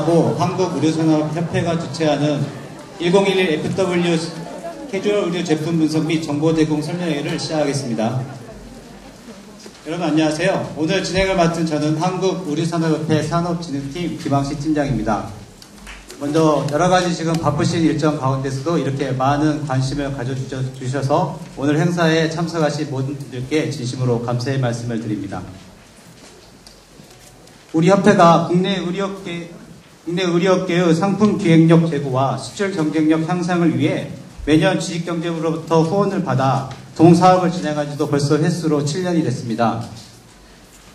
동하고 한국의료산업협회가 주최하는 1011 FW 캐주얼 의료 제품 분석 및 정보 제공 설명회를 시작하겠습니다. 여러분 안녕하세요. 오늘 진행을 맡은 저는 한국의료산업협회 산업진흥팀 김항식 팀장입니다. 먼저 여러가지 지금 바쁘신 일정 가운데서도 이렇게 많은 관심을 가져주셔서 오늘 행사에 참석하신 모든 분들께 진심으로 감사의 말씀을 드립니다. 우리 협회가 국내 의료업계의 상품 기획력 제고와 수출 경쟁력 향상을 위해 매년 주식경제부로부터 후원을 받아 동사업을 진행한 지도 벌써 횟수로 7년이 됐습니다.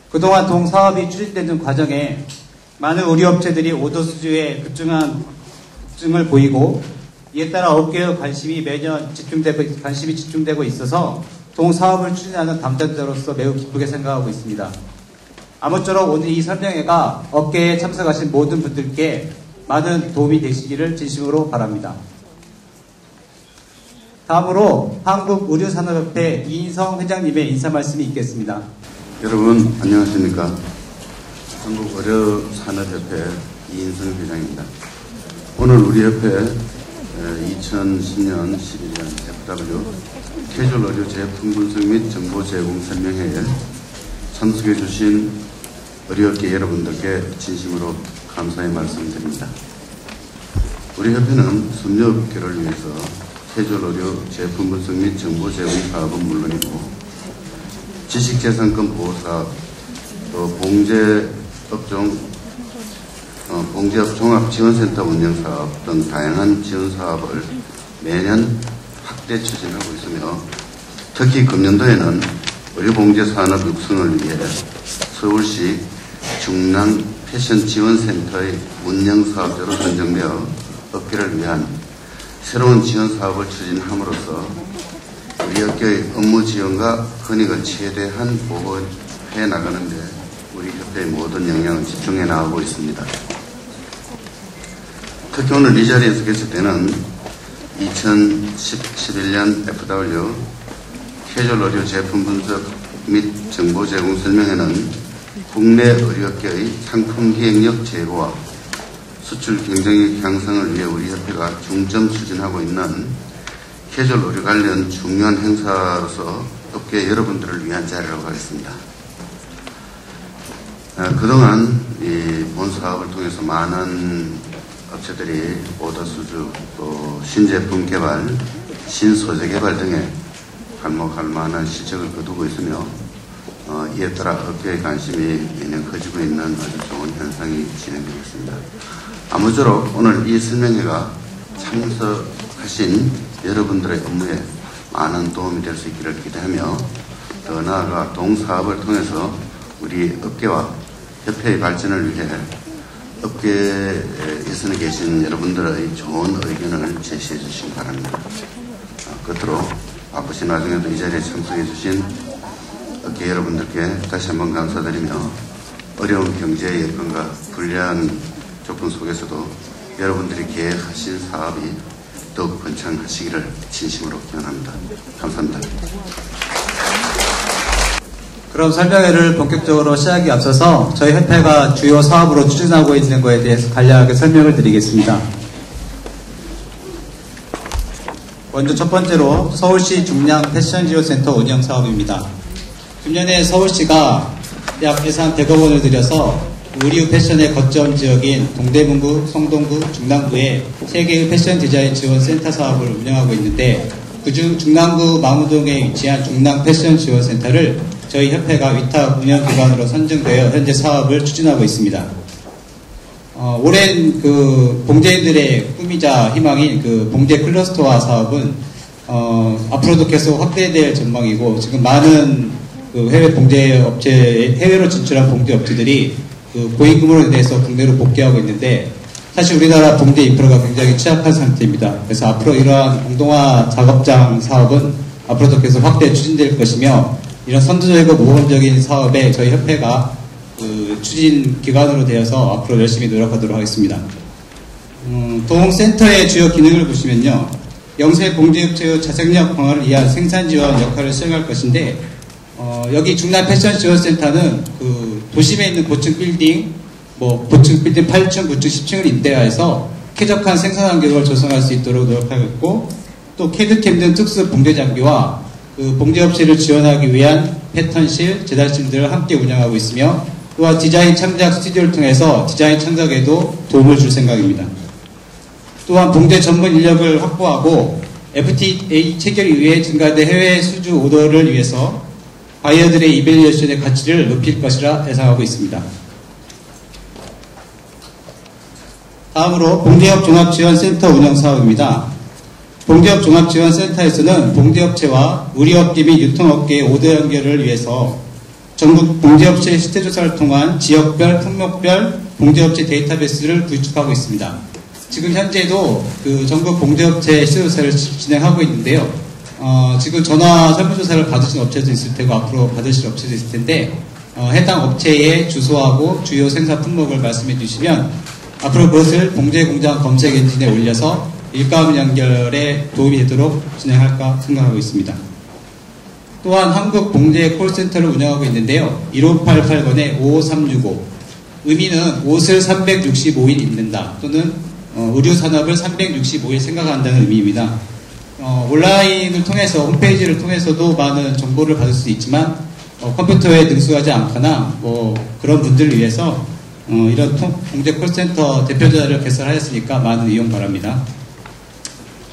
그동안 동사업이 추진되는 과정에 많은 의료업체들이 오더 수주에 급증을 보이고 이에 따라 업계의 관심이 매년 집중되고 있어서 동사업을 추진하는 담당자로서 매우 기쁘게 생각하고 있습니다. 아무쪼록 오늘 이 설명회가 업계에 참석하신 모든 분들께 많은 도움이 되시기를 진심으로 바랍니다. 다음으로 한국의료산업협회 이인성 회장님의 인사 말씀이 있겠습니다. 여러분 안녕하십니까. 한국의료산업협회 이인성 회장입니다. 오늘 우리 협회 2010년 11년 FW 캐주얼 의료 제품 분석 및 정보 제공 설명회에 참석해 주신 의료업계 여러분들께 진심으로 감사의 말씀드립니다. 우리 협회는 섬유업계를 위해서 캐주얼 의료 제품 분석 및 정보 제공 사업은 물론이고 지식재산권 보호사업, 또 봉제업 종합지원센터 운영사업 등 다양한 지원사업을 매년 확대 추진하고 있으며 특히 금년도에는 의료봉제산업 육성을 위해 서울시 중랑 패션지원센터의 운영사업자로 선정되어 업계를 위한 새로운 지원사업을 추진함으로써 우리 업계의 업무 지원과 헌익을 최대한 보호해 나가는 데 우리 협회의 모든 역량을 집중해 나가고 있습니다. 특히 오늘 이 자리에서 계실 때는 2011년 FW 캐주얼 의료 제품 분석 및 정보 제공 설명회는 국내 의료업계의 상품 기획력 제고와 수출 경쟁력 향상을 위해 우리 협회가 중점 추진하고 있는 캐주얼 의료 관련 중요한 행사로서 업계 여러분들을 위한 자리라고 하겠습니다. 그동안 이 본 사업을 통해서 많은 업체들이 오더 수주, 또 신제품 개발, 신소재 개발 등에 한몫할 만한 실적을 거두고 있으며 이에 따라 업계의 관심이 매년 커지고 있는 아주 좋은 현상이 진행되고 있습니다. 아무쪼록 오늘 이 설명회가 참석하신 여러분들의 업무에 많은 도움이 될 수 있기를 기대하며 더 나아가 동사업을 통해서 우리 업계와 협회의 발전을 위해 업계에서 계신 여러분들의 좋은 의견을 제시해 주시기 바랍니다. 끝으로 바쁘신 와중에도 이 자리에 참석해 주신 업계 여러분들께 다시 한번 감사드리며 어려운 경제 여건과 불리한 조건 속에서도 여러분들이 계획하신 사업이 더욱 번창하시기를 진심으로 기원합니다. 감사합니다. 그럼 설명회를 본격적으로 시작에 앞서서 저희 협회가 주요 사업으로 추진하고 있는 것에 대해서 간략하게 설명을 드리겠습니다. 먼저 첫 번째로 서울시 중량 패션지원센터 운영 사업입니다. 금년에 서울시가 약 예산 100억 원을 들여서 의류 패션의 거점 지역인 동대문구, 성동구, 중랑구에 3개의 패션 디자인 지원 센터 사업을 운영하고 있는데 그중 중랑구 망우동에 위치한 중랑 패션 지원 센터를 저희 협회가 위탁 운영기관으로 선정되어 현재 사업을 추진하고 있습니다. 오랜 그 봉제인들의 꿈이자 희망인 그 봉제 클러스터화 사업은 앞으로도 계속 확대될 전망이고 지금 많은 그 해외 봉제 업체, 해외로 진출한 봉제 업체들이 그 고임금으로 인해서 국내로 복귀하고 있는데 사실 우리나라 봉제 인프라가 굉장히 취약한 상태입니다. 그래서 앞으로 이러한 공동화 작업장 사업은 앞으로도 계속 확대 추진될 것이며 이런 선두적이고 모범적인 사업에 저희 협회가 그 추진 기관으로 되어서 앞으로 열심히 노력하도록 하겠습니다. 동센터의 주요 기능을 보시면요. 영세 봉제업체의 자생력 강화를 위한 생산 지원 역할을 수행할 것인데 여기 중남 패션 지원센터는 그 도심에 있는 고층 빌딩, 뭐 고층 빌딩 8층, 9층, 10층을 임대하여서 쾌적한 생산 환경을 조성할 수 있도록 노력하겠고, 또 캐드캠 등 특수 봉제 장비와 그 봉제업체를 지원하기 위한 패턴실, 재단실 등을 함께 운영하고 있으며, 또한 디자인 창작 스튜디오를 통해서 디자인 창작에도 도움을 줄 생각입니다. 또한 봉제 전문 인력을 확보하고 FTA 체결 이후에 증가된 해외 수주 오더를 위해서 바이어들의 이밸리에이션의 가치를 높일 것이라 예상하고 있습니다. 다음으로 봉제업 종합지원센터 운영 사업입니다. 봉제업 종합지원센터에서는 봉제업체와 우리업계 및 유통업계의 오더 연결을 위해서 전국 봉제업체 실태조사를 통한 지역별, 품목별 봉제업체 데이터베이스를 구축하고 있습니다. 지금 현재도 그 전국 봉제업체 실태조사를 진행하고 있는데요. 지금 전화 설문조사를 받으신 업체도 있을 테고 앞으로 받으실 업체도 있을 텐데 해당 업체의 주소하고 주요 생산 품목을 말씀해 주시면 앞으로 그것을 봉제공장 검색 엔진에 올려서 일감 연결에 도움이 되도록 진행할까 생각하고 있습니다. 또한 한국 봉제 콜센터를 운영하고 있는데요. 1588번에 55365 의미는 옷을 365일 입는다 또는 의류산업을 365일 생각한다는 의미입니다. 온라인을 통해서 홈페이지를 통해서도 많은 정보를 받을 수 있지만 컴퓨터에 능숙하지 않거나 뭐 그런 분들을 위해서 이런 봉제 콜센터 대표자를 개설하였으니까 많은 이용 바랍니다.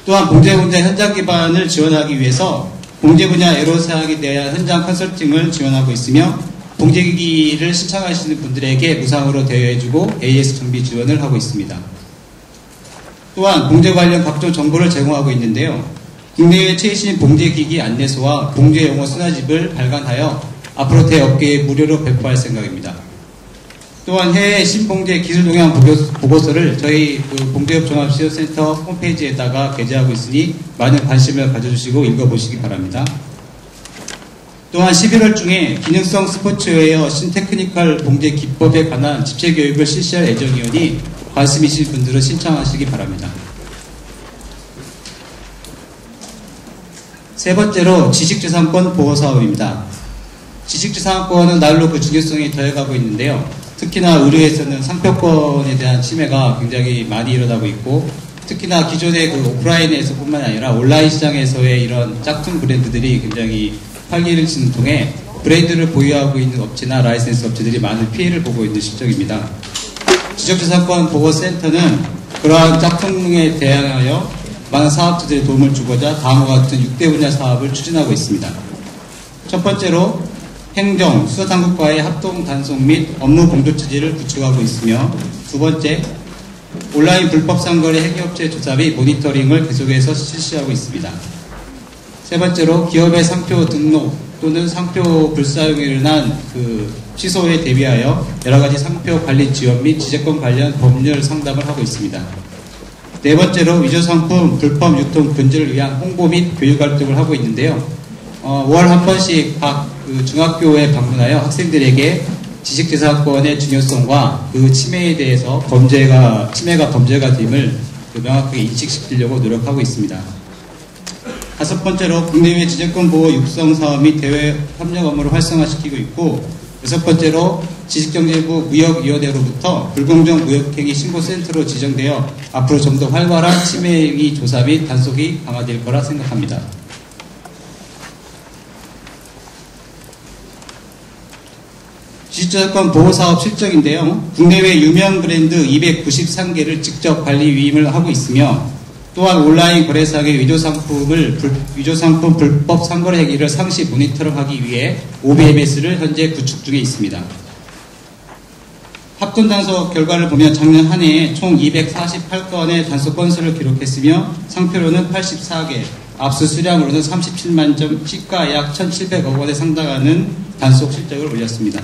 또한 봉제 공장 현장 기반을 지원하기 위해서 봉제 분야 애로사항에 대한 현장 컨설팅을 지원하고 있으며 봉제기기를 신청하시는 분들에게 무상으로 대여해주고 AS 정비 지원을 하고 있습니다. 또한 봉제 관련 각종 정보를 제공하고 있는데요. 국내외 최신 봉제기기 안내소와 봉제용어 순화집을 발간하여 앞으로 대업계에 무료로 배포할 생각입니다. 또한 해외 신봉제 기술 동향 보고서를 저희 봉제업 종합지원센터 홈페이지에다가 게재하고 있으니 많은 관심을 가져주시고 읽어보시기 바랍니다. 또한 11월 중에 기능성 스포츠웨어 신테크니컬 봉제 기법에 관한 집체교육을 실시할 예정이오니 관심 있으신 분들은 신청하시기 바랍니다. 세 번째로 지식재산권 보호사업입니다. 지식재산권은 날로 그 중요성이 더해가고 있는데요. 특히나 의료에서는 상표권에 대한 침해가 굉장히 많이 일어나고 있고, 특히나 기존의 그 오프라인에서뿐만 아니라 온라인 시장에서의 이런 짝퉁 브랜드들이 굉장히 활기를 치는 통해 브랜드를 보유하고 있는 업체나 라이센스 업체들이 많은 피해를 보고 있는 실정입니다. 지적재산권 보호센터는 그러한 짝퉁에 대항하여 많은 사업자들의 도움을 주고자 다음과 같은 6대 분야 사업을 추진하고 있습니다. 첫 번째로 행정, 수사당국과의 합동 단속 및 업무 공조 체제를 구축하고 있으며, 두 번째, 온라인 불법 상거래 행위업체 조사 및 모니터링을 계속해서 실시하고 있습니다. 세 번째로 기업의 상표 등록 또는 상표 불사용에 일어난 취소에 대비하여 여러가지 상표 관리 지원 및 지재권 관련 법률 상담을 하고 있습니다. 네 번째로 위조상품 불법 유통 근절을 위한 홍보 및 교육 활동을 하고 있는데요. 월 한 번씩 각 중학교에 방문하여 학생들에게 지식재산권의 중요성과 그 침해에 대해서 침해가 범죄가 됨을 명확하게 인식시키려고 노력하고 있습니다. 다섯 번째로 국내외 지재권 보호 육성 사업 및 대외 협력 업무를 활성화시키고 있고, 여섯 번째로 지식경제부 무역위원회로부터 불공정 무역행위 신고센터로 지정되어 앞으로 좀 더 활발한 침해행위 조사 및 단속이 강화될 거라 생각합니다. 지식재산권 보호사업 실적인데요. 국내외 유명 브랜드 293개를 직접 관리 위임을 하고 있으며, 또한 온라인 거래상의 위조상품 불법 상거래 행위를 상시 모니터링하기 위해 OBMS를 현재 구축 중에 있습니다. 합동 단속 결과를 보면 작년 한 해에 총 248건의 단속 건수를 기록했으며 상표로는 84개, 압수 수량으로는 37만 점, 시가 약 1,700억 원에 상당하는 단속 실적을 올렸습니다.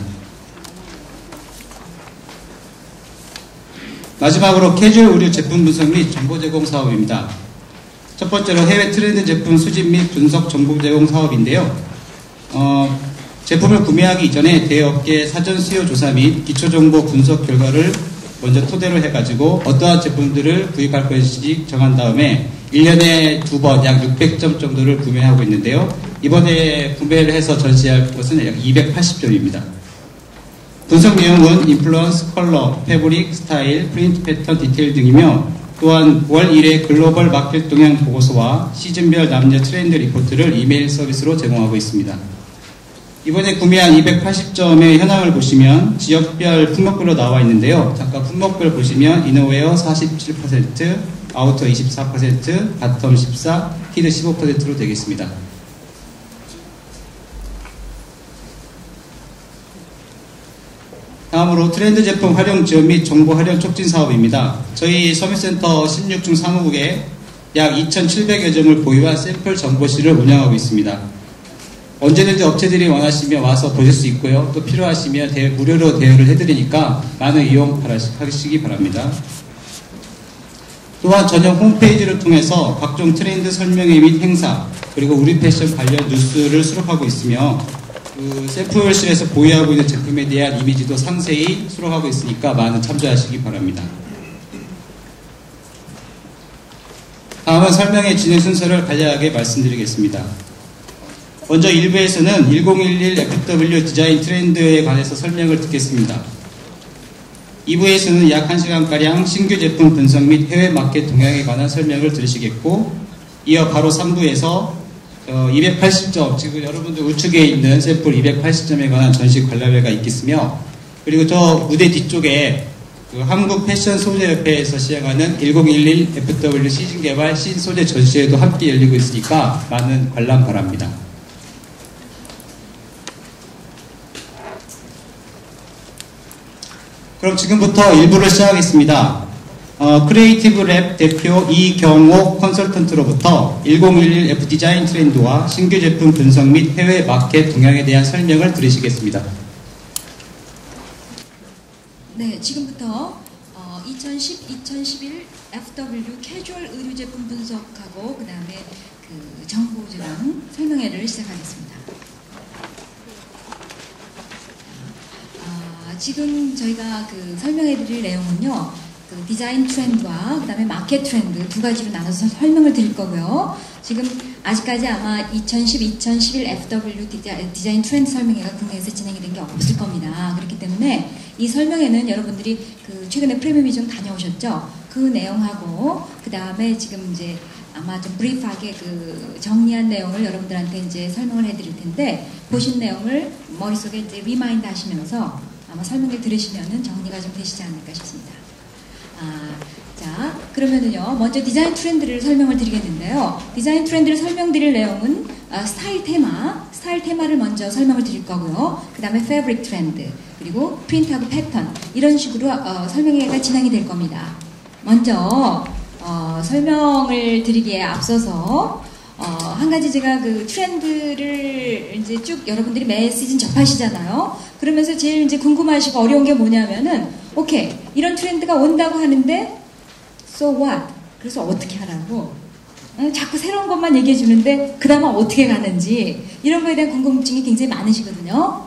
마지막으로 캐주얼 의류 제품 분석 및 정보 제공 사업입니다. 첫 번째로 해외 트렌드 제품 수집 및 분석 정보 제공 사업인데요. 제품을 구매하기 이전에 대업계 사전 수요 조사 및 기초정보 분석 결과를 먼저 토대로 해가지고 어떠한 제품들을 구입할 것인지 정한 다음에 1년에 2번 약 600점 정도를 구매하고 있는데요. 이번에 구매를 해서 전시할 것은 약 280점입니다. 분석 내용은 인플루언스, 컬러, 패브릭, 스타일, 프린트 패턴, 디테일 등이며 또한 월 1회 글로벌 마켓 동향 보고서와 시즌별 남녀 트렌드 리포트를 이메일 서비스로 제공하고 있습니다. 이번에 구매한 280점의 현황을 보시면 지역별 품목별로 나와 있는데요. 잠깐 품목별 보시면 이너웨어 47%, 아우터 24%, 바텀 14%, 히드 15%로 되겠습니다. 다음으로 트렌드 제품 활용 지원 및 정보 활용 촉진 사업입니다. 저희 서비스센터 16중 사무국에 약 2,700여 점을 보유한 샘플 정보실을 운영하고 있습니다. 언제든지 업체들이 원하시면 와서 보실 수 있고요. 또 필요하시면 무료로 대여를 해드리니까 많은 이용하시기 바랍니다. 또한 전용 홈페이지를 통해서 각종 트렌드 설명회 및 행사 그리고 우리 패션 관련 뉴스를 수록하고 있으며 그 샘플실에서 보유하고 있는 제품에 대한 이미지도 상세히 수록하고 있으니까 많은 참조하시기 바랍니다. 다음은 설명의 진행 순서를 간략하게 말씀드리겠습니다. 먼저 1부에서는 1011 FW 디자인 트렌드에 관해서 설명을 듣겠습니다. 2부에서는 약 1시간가량 신규 제품 분석 및 해외 마켓 동향에 관한 설명을 들으시겠고, 이어 바로 3부에서 280점, 지금 여러분들 우측에 있는 샘플 280점에 관한 전시 관람회가 있겠으며, 그리고 저 무대 뒤쪽에 그 한국 패션 소재협회에서 시행하는 1011 FW 시즌 개발 신소재 전시회도 함께 열리고 있으니까 많은 관람 바랍니다. 그럼 지금부터 1부를 시작하겠습니다. 크리에이티브 랩 대표 이경옥 컨설턴트로부터 1011 F 디자인 트렌드와 신규 제품 분석 및 해외 마켓 동향에 대한 설명을 들으시겠습니다. 네, 지금부터 2010-2011 FW 캐주얼 의류 제품 분석하고 그 다음에 그 정보제공 설명회를 시작하겠습니다. 지금 저희가 그 설명해드릴 내용은요, 그 디자인 트렌드와 그 다음에 마켓 트렌드 두 가지로 나눠서 설명을 드릴 거고요. 지금 아직까지 아마 2010-2011 FW 디자인 트렌드 설명회가 국내에서 진행이 된 게 없을 겁니다. 그렇기 때문에 이 설명회는 여러분들이 그 최근에 프리미엄이 좀 다녀오셨죠? 그 내용하고 그 다음에 지금 이제 아마 좀 브리프하게 그 정리한 내용을 여러분들한테 이제 설명을 해드릴 텐데, 보신 내용을 머릿속에 이제 리마인드 하시면서 아마 설명을 들으시면은 정리가 좀 되시지 않을까 싶습니다. 자, 그러면은요, 먼저 디자인 트렌드를 설명을 드리겠는데요. 디자인 트렌드를 설명드릴 내용은 스타일 테마를 먼저 설명을 드릴 거고요. 그 다음에 패브릭 트렌드, 그리고 프린트하고 패턴, 이런 식으로 설명회가 진행이 될 겁니다. 먼저 설명을 드리기에 앞서서 한 가지 제가 그 트렌드를 이제 쭉 여러분들이 매 시즌 접하시잖아요. 그러면서 제일 이제 궁금하시고 어려운 게 뭐냐면은, 오케이, 이런 트렌드가 온다고 하는데, so what? 그래서 어떻게 하라고? 자꾸 새로운 것만 얘기해 주는데, 그 다음에 어떻게 가는지, 이런 거에 대한 궁금증이 굉장히 많으시거든요.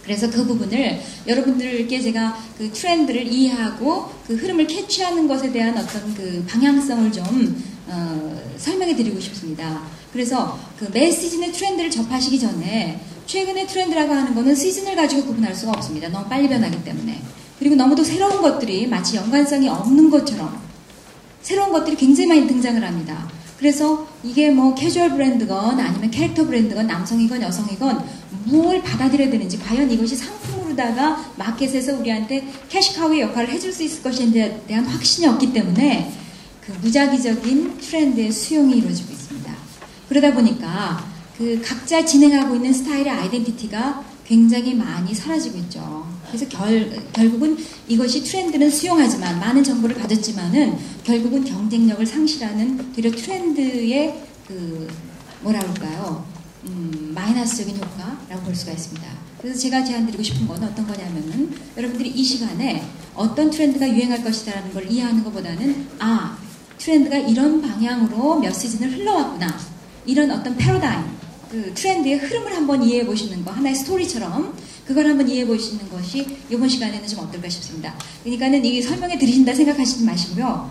그래서 그 부분을 여러분들께 제가 그 트렌드를 이해하고 그 흐름을 캐치하는 것에 대한 어떤 그 방향성을 좀 설명해 드리고 싶습니다. 그래서 그 매 시즌의 트렌드를 접하시기 전에, 최근의 트렌드라고 하는 거는 시즌을 가지고 구분할 수가 없습니다. 너무 빨리 변하기 때문에. 그리고 너무도 새로운 것들이 마치 연관성이 없는 것처럼 새로운 것들이 굉장히 많이 등장을 합니다. 그래서 이게 뭐 캐주얼 브랜드건 아니면 캐릭터 브랜드건 남성이건 여성이건 뭘 받아들여야 되는지, 과연 이것이 상품으로다가 마켓에서 우리한테 캐시카우의 역할을 해줄 수 있을 것인지에 대한 확신이 없기 때문에 그 무작위적인 트렌드의 수용이 이루어지고 있습니다. 그러다 보니까 그 각자 진행하고 있는 스타일의 아이덴티티가 굉장히 많이 사라지고 있죠. 그래서 결국은 이것이 트렌드는 수용하지만, 많은 정보를 가졌지만은 결국은 경쟁력을 상실하는 되려 트렌드의 그 뭐라 그럴까요? 마이너스적인 효과라고 볼 수가 있습니다. 그래서 제가 제안드리고 싶은 건 어떤 거냐면은, 여러분들이 이 시간에 어떤 트렌드가 유행할 것이다라는 걸 이해하는 것보다는, 트렌드가 이런 방향으로 몇 시즌을 흘러왔구나, 이런 어떤 패러다임, 그 트렌드의 흐름을 한번 이해해 보시는 거, 하나의 스토리처럼 그걸 한번 이해해 보시는 것이 이번 시간에는 좀 어떨까 싶습니다. 그러니까는 이 설명해 드리신다 생각하시지 마시고요.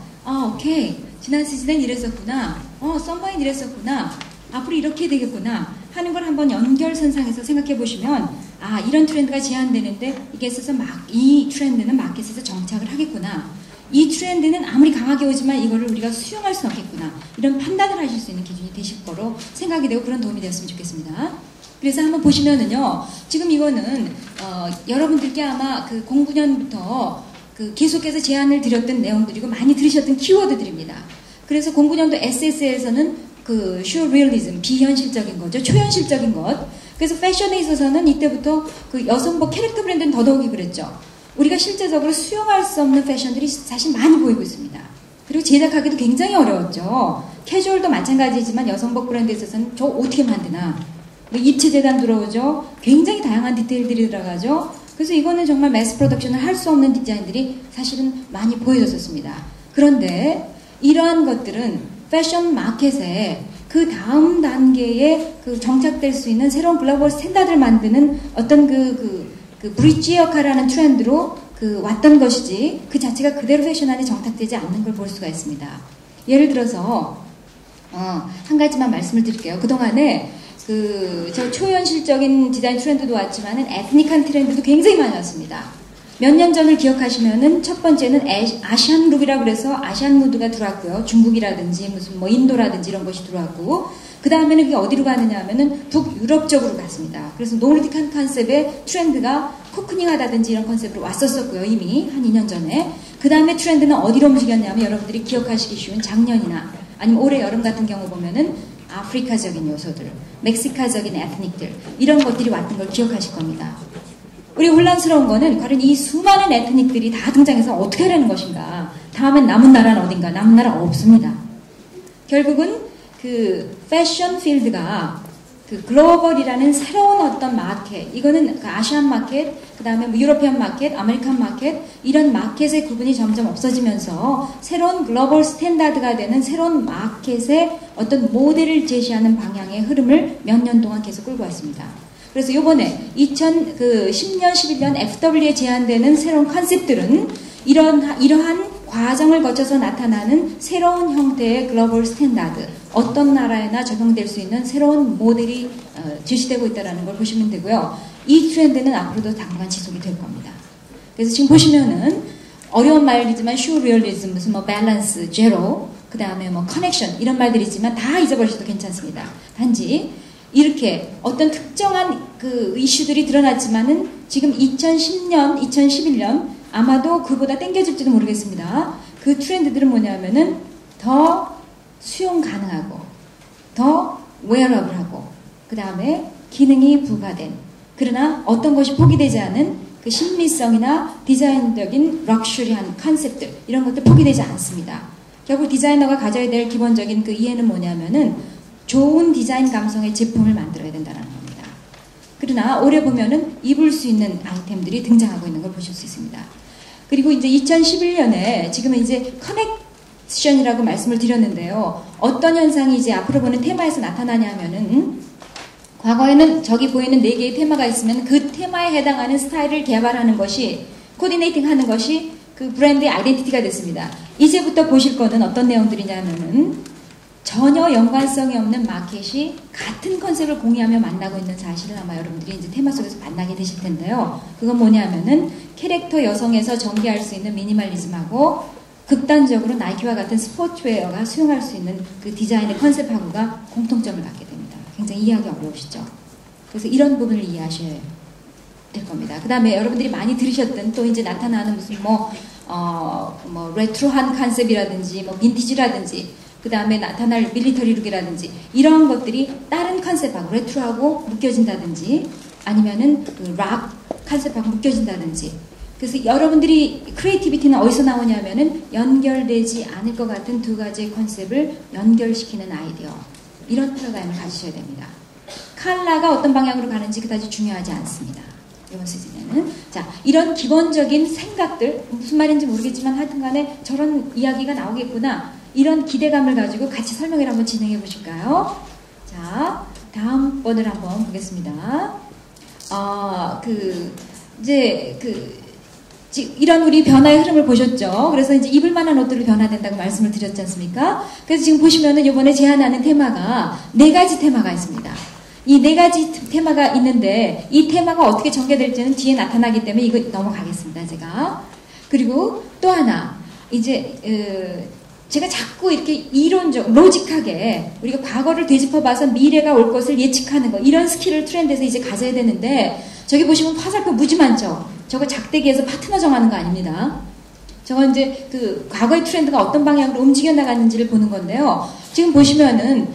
오케이, 지난 시즌엔 이랬었구나, 썸머엔 이랬었구나, 앞으로 이렇게 되겠구나 하는 걸 한번 연결선상에서 생각해 보시면 아 이런 트렌드가 제한되는데 이게 있어서 막 이 트렌드는 마켓에서 정착을 하겠구나. 이 트렌드는 아무리 강하게 오지만 이거를 우리가 수용할 수는 없겠구나. 이런 판단을 하실 수 있는 기준이 되실 거로 생각이 되고 그런 도움이 되었으면 좋겠습니다. 그래서 한번 보시면은요. 지금 이거는 여러분들께 아마 그 09년부터 그 계속해서 제안을 드렸던 내용들이고 많이 들으셨던 키워드들입니다. 그래서 09년도 SS에서는 그 슈어리얼리즘, 비현실적인 거죠. 초현실적인 것. 그래서 패션에 있어서는 이때부터 그 여성복 캐릭터 브랜드는 더더욱이 그랬죠. 우리가 실제적으로 수용할 수 없는 패션들이 사실 많이 보이고 있습니다. 그리고 제작하기도 굉장히 어려웠죠. 캐주얼도 마찬가지지만 여성복 브랜드에 있어서는 저 어떻게 만드나. 입체 재단 들어오죠. 굉장히 다양한 디테일들이 들어가죠. 그래서 이거는 정말 매스 프로덕션을 할 수 없는 디자인들이 사실은 많이 보여졌었습니다. 그런데 이러한 것들은 패션 마켓에 그 다음 단계에 그 정착될 수 있는 새로운 글로벌 스탠다드를 만드는 어떤 그 브릿지 역할을 트렌드로 그 왔던 것이지 그 자체가 그대로 패션 안에 정착되지 않는 걸 볼 수가 있습니다. 예를 들어서 한 가지만 말씀을 드릴게요. 그동안에 저 초현실적인 디자인 트렌드도 왔지만은 에트닉한 트렌드도 굉장히 많이 왔습니다. 몇 년 전을 기억하시면은 첫 번째는 아시안 룩이라고 그래서 아시안 무드가 들어왔고요. 중국이라든지 무슨 뭐 인도라든지 이런 것이 들어왔고 그 다음에는 그게 어디로 가느냐 하면은 북유럽 쪽으로 갔습니다. 그래서 노르딕한 컨셉의 트렌드가 코크닝하다든지 이런 컨셉으로 왔었었고요. 이미 한 2년 전에. 그 다음에 트렌드는 어디로 움직였냐면 여러분들이 기억하시기 쉬운 작년이나 아니면 올해 여름 같은 경우 보면은 아프리카적인 요소들, 멕시카적인 에트닉들 이런 것들이 왔던 걸 기억하실 겁니다. 우리 혼란스러운 거는 과연 이 수많은 에트닉들이 다 등장해서 어떻게 하려는 것인가. 다음엔 남은 나라는 어딘가. 남은 나라 없습니다. 결국은 그 패션 필드가 그 글로벌이라는 새로운 어떤 마켓, 이거는 그 아시안 마켓, 그 다음에 뭐 유로피안 마켓, 아메리칸 마켓, 이런 마켓의 구분이 점점 없어지면서 새로운 글로벌 스탠다드가 되는 새로운 마켓의 어떤 모델을 제시하는 방향의 흐름을 몇 년 동안 계속 끌고 왔습니다. 그래서 요번에 2010년, 11년 FW에 제안되는 새로운 컨셉들은 이러한 과정을 거쳐서 나타나는 새로운 형태의 글로벌 스탠다드, 어떤 나라에나 적용될 수 있는 새로운 모델이 제시되고 있다는 걸 보시면 되고요. 이 트렌드는 앞으로도 당분간 지속이 될 겁니다. 그래서 지금 보시면은 어려운 말이지만 슈어리얼리즘, 무슨 뭐 밸런스, 제로, 그 다음에 뭐 커넥션 이런 말들이 있지만 다 잊어버리셔도 괜찮습니다. 단지 이렇게 어떤 특정한 그 이슈들이 드러났지만은 지금 2010년, 2011년 아마도 그보다 땡겨질지도 모르겠습니다. 그 트렌드들은 뭐냐면은 더 수용 가능하고 더 웨어러블하고 그 다음에 기능이 부과된 그러나 어떤 것이 포기되지 않은 그 심미성이나 디자인적인 럭셔리한 컨셉들 이런 것들 포기되지 않습니다. 결국 디자이너가 가져야 될 기본적인 그 이해는 뭐냐면은 좋은 디자인 감성의 제품을 만들어야 된다는 겁니다. 그러나 올해 보면은 입을 수 있는 아이템들이 등장하고 있는 걸 보실 수 있습니다. 그리고 이제 2011년에 지금은 이제 커넥션이라고 말씀을 드렸는데요. 어떤 현상이 이제 앞으로 보는 테마에서 나타나냐면은 과거에는 저기 보이는 4개의 테마가 있으면 그 테마에 해당하는 스타일을 개발하는 것이 코디네이팅 하는 것이 그 브랜드의 아이덴티티가 됐습니다. 이제부터 보실 거는 어떤 내용들이냐면은 전혀 연관성이 없는 마켓이 같은 컨셉을 공유하며 만나고 있는 사실을 아마 여러분들이 이제 테마 속에서 만나게 되실 텐데요. 그건 뭐냐면은 캐릭터 여성에서 전개할 수 있는 미니멀리즘하고 극단적으로 나이키와 같은 스포츠웨어가 수용할 수 있는 그 디자인의 컨셉하고가 공통점을 갖게 됩니다. 굉장히 이해하기 어려우시죠? 그래서 이런 부분을 이해하셔야 될 겁니다. 그 다음에 여러분들이 많이 들으셨던 또 이제 나타나는 무슨 뭐 레트로한 컨셉이라든지 뭐 빈티지라든지 그 다음에 나타날 밀리터리 룩이라든지 이런 것들이 다른 컨셉하고 레트로하고 묶여진다든지 아니면은 그 락 컨셉하고 묶여진다든지 그래서 여러분들이 크리에이티비티는 어디서 나오냐면은 연결되지 않을 것 같은 두 가지의 컨셉을 연결시키는 아이디어 이런 패러다임을 가지셔야 됩니다. 컬러가 어떤 방향으로 가는지 그다지 중요하지 않습니다. 이번 시즌에는 자 이런 기본적인 생각들 무슨 말인지 모르겠지만 하여튼간에 저런 이야기가 나오겠구나 이런 기대감을 가지고 같이 설명을 한번 진행해 보실까요? 자 다음번을 한번 보겠습니다. 이런 우리 변화의 흐름을 보셨죠? 그래서 이제 입을 만한 옷들을 변화된다고 말씀을 드렸지 않습니까? 그래서 지금 보시면은 이번에 제안하는 테마가 4가지 테마가 있습니다. 이 네 가지 테마가 있는데 이 테마가 어떻게 전개될지는 뒤에 나타나기 때문에 이거 넘어가겠습니다. 제가. 그리고 또 하나 이제 제가 자꾸 이렇게 이론적, 로직하게 우리가 과거를 되짚어봐서 미래가 올 것을 예측하는 거 이런 스킬을 트렌드에서 이제 가져야 되는데 저기 보시면 화살표 무지 많죠? 저거 작대기에서 파트너 정하는 거 아닙니다. 저건 이제 그 과거의 트렌드가 어떤 방향으로 움직여 나가는지를 보는 건데요. 지금 보시면은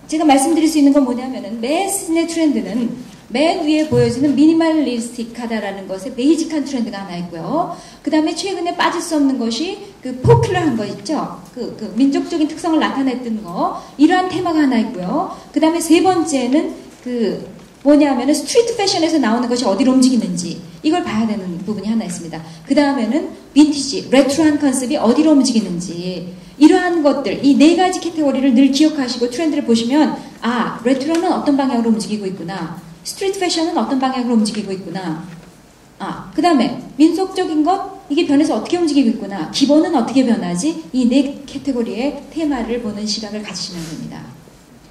제가 말씀드릴 수 있는 건 뭐냐면은 매스의 트렌드는 맨 위에 보여지는 미니멀리스틱하다라는 것에 베이직한 트렌드가 하나 있고요. 그 다음에 최근에 빠질 수 없는 것이 그 포퓰러한 거 있죠. 그 민족적인 특성을 나타냈던 거 이러한 테마가 하나 있고요. 그 다음에 세 번째는 그 뭐냐면은 스트리트 패션에서 나오는 것이 어디로 움직이는지 이걸 봐야 되는 부분이 하나 있습니다. 그 다음에는 빈티지, 레트로한 컨셉이 어디로 움직이는지 이러한 것들, 이 네 가지 카테고리를 늘 기억하시고 트렌드를 보시면 아, 레트로는 어떤 방향으로 움직이고 있구나. 스트리트 패션은 어떤 방향으로 움직이고 있구나. 그 다음에 민속적인 것, 이게 변해서 어떻게 움직이고 있구나. 기본은 어떻게 변하지? 이 네 카테고리의 테마를 보는 시각을 가지시면 됩니다.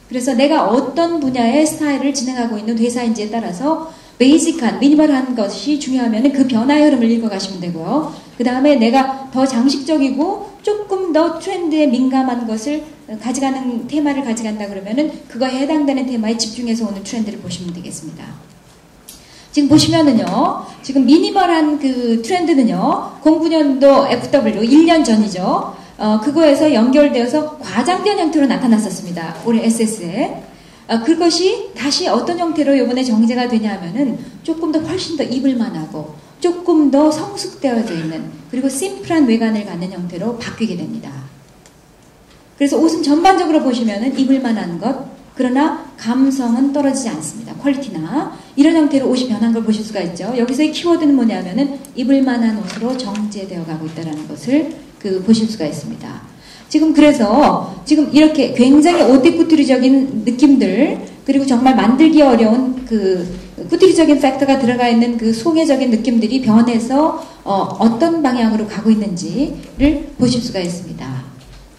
그래서 내가 어떤 분야의 스타일을 진행하고 있는 회사인지에 따라서 베이직한, 미니멀한 것이 중요하면 그 변화의 흐름을 읽어가시면 되고요. 그 다음에 내가 더 장식적이고 조금 더 트렌드에 민감한 것을 가져가는 테마를 가져간다 그러면은 그거에 해당되는 테마에 집중해서 오늘 트렌드를 보시면 되겠습니다. 지금 보시면은요, 지금 미니멀한 그 트렌드는요, 09년도 FW 1년 전이죠. 그거에서 연결되어서 과장된 형태로 나타났었습니다. 올해 SS에. 그것이 다시 어떤 형태로 이번에 정제가 되냐면은 조금 더 훨씬 더 입을만하고 조금 더 성숙되어져 있는 그리고 심플한 외관을 갖는 형태로 바뀌게 됩니다. 그래서 옷은 전반적으로 보시면은 입을만한 것, 그러나 감성은 떨어지지 않습니다. 퀄리티나 이런 형태로 옷이 변한 걸 보실 수가 있죠. 여기서의 키워드는 뭐냐면은 입을만한 옷으로 정제되어 가고 있다는 것을 보실 수가 있습니다. 지금 그래서 지금 이렇게 굉장히 오띠꾸트리적인 느낌들 그리고 정말 만들기 어려운 그 꾸트리적인 팩터가 들어가 있는 그 송해적인 느낌들이 변해서 어떤 방향으로 가고 있는지를 보실 수가 있습니다.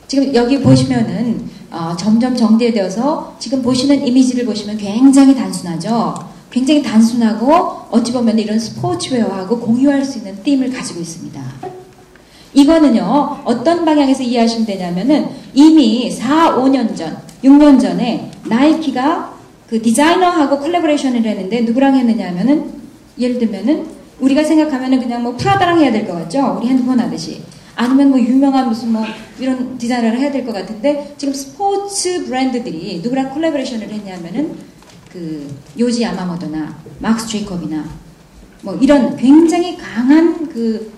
지금 여기 보시면은 점점 정제되어서 지금 보시는 이미지를 보시면 굉장히 단순하죠. 굉장히 단순하고 어찌 보면 이런 스포츠웨어하고 공유할 수 있는 띠임을 가지고 있습니다. 이거는요, 어떤 방향에서 이해하시면 되냐면은 이미 4, 5년 전, 6년 전에 나이키가 그 디자이너하고 콜라보레이션을 했는데 누구랑 했느냐면은 예를 들면은 우리가 생각하면은 그냥 뭐 프라다랑 해야 될 것 같죠? 우리 핸드폰 하듯이. 아니면 뭐 유명한 무슨 뭐 이런 디자이너를 해야 될 것 같은데 지금 스포츠 브랜드들이 누구랑 콜라보레이션을 했냐면은 그 요지 야마모토나 막스 제이콥이나 뭐 이런 굉장히 강한 그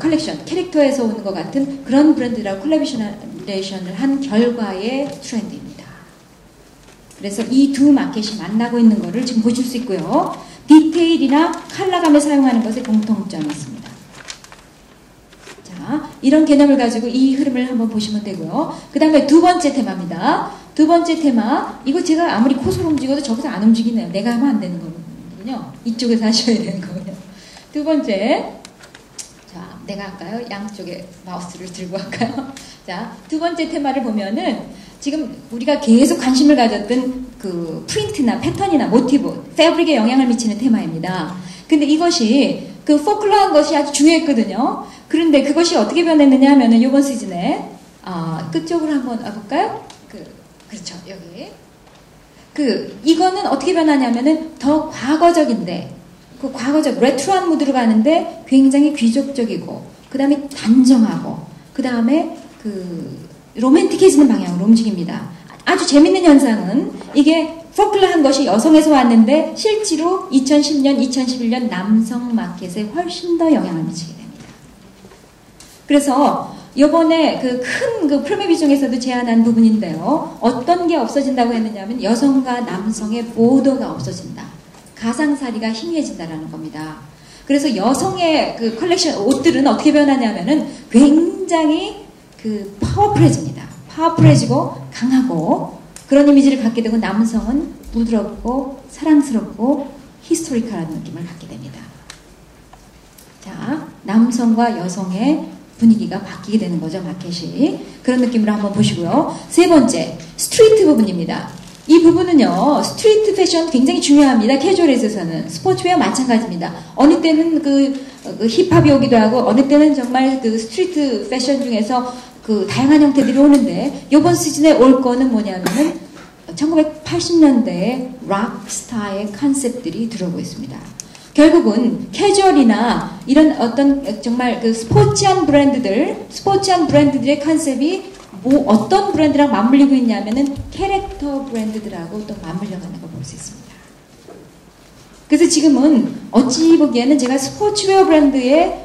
컬렉션, 캐릭터에서 오는 것 같은 그런 브랜드랑 콜라보레이션을 한 결과의 트렌드입니다. 그래서 이 두 마켓이 만나고 있는 것을 지금 보실 수 있고요. 디테일이나 컬러감을 사용하는 것에 공통점이 있습니다. 자, 이런 개념을 가지고 이 흐름을 한번 보시면 되고요. 그 다음에 두 번째 테마입니다. 두 번째 테마, 이거 제가 아무리 코소로 움직여도 저기서 안 움직이네요. 내가 하면 안 되는 거거든요. 이쪽에서 하셔야 되는 거고요. 두 번째, 자, 내가 할까요? 양쪽에 마우스를 들고 할까요? 자, 두 번째 테마를 보면은 지금 우리가 계속 관심을 가졌던 그 프린트나 패턴이나 모티브, 패브릭에 영향을 미치는 테마입니다. 근데 이것이 그 포클러한 것이 아주 중요했거든요. 그런데 그것이 어떻게 변했느냐 하면은 이번 시즌에 끝쪽으로 한번 와볼까요? 그렇죠, 여기. 이거는 어떻게 변하냐면은 더 과거적인데 그 과거적 레트로한 무드로 가는데 굉장히 귀족적이고 그 다음에 단정하고 그 다음에 로맨틱해지는 방향으로 움직입니다. 아주 재밌는 현상은 이게 포클러한 것이 여성에서 왔는데 실제로 2010년, 2011년 남성 마켓에 훨씬 더 영향을 미치게 됩니다. 그래서 이번에 큰 프로메 비중에서도 제안한 부분인데요. 어떤 게 없어진다고 했느냐면 여성과 남성의 보더가 없어진다. 가상사리가 희미해진다라는 겁니다. 그래서 여성의 컬렉션 옷들은 어떻게 변하냐면은 굉장히 파워풀해집니다. 파워풀해지고 강하고 그런 이미지를 갖게 되고 남성은 부드럽고 사랑스럽고 히스토리컬한 느낌을 갖게 됩니다. 자, 남성과 여성의 분위기가 바뀌게 되는 거죠, 마켓이. 그런 느낌으로 한번 보시고요. 세 번째, 스트리트 부분입니다. 이 부분은요, 스트리트 패션 굉장히 중요합니다. 캐주얼에 있어서는. 스포츠웨어 마찬가지입니다. 어느 때는 그 힙합이 오기도 하고, 어느 때는 정말 그 스트리트 패션 중에서 그 다양한 형태들이 오는데, 요번 시즌에 올 거는 뭐냐면은 1980년대의 락 스타의 컨셉들이 들어오고 있습니다. 결국은 캐주얼이나 이런 어떤 정말 그 스포츠한 브랜드들의 컨셉이 어떤 브랜드랑 맞물리고 있냐면은 캐릭터 브랜드들하고 또 맞물려가는 걸 볼 수 있습니다. 그래서 지금은 어찌 보기에는 제가 스포츠웨어 브랜드의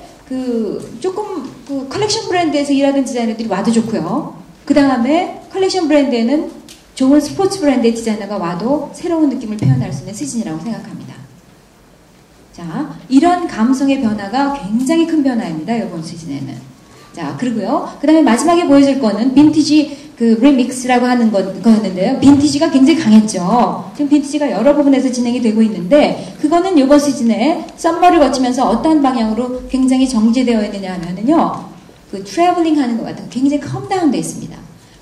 조금 컬렉션 브랜드에서 일하는 디자이너들이 와도 좋고요. 그 다음에 컬렉션 브랜드에는 좋은 스포츠 브랜드의 디자이너가 와도 새로운 느낌을 표현할 수 있는 시즌이라고 생각합니다. 자, 이런 감성의 변화가 굉장히 큰 변화입니다. 이번 시즌에는. 자, 그리고요. 그 다음에 마지막에 보여줄 거는 빈티지 리믹스라고 하는 거였는데요. 빈티지가 굉장히 강했죠. 지금 빈티지가 여러 부분에서 진행이 되고 있는데, 그거는 이번 시즌에 썸머를 거치면서 어떤 방향으로 굉장히 정제되어 있느냐 하면은요, 트래블링 하는 것 같은 굉장히 컴다운되어 있습니다.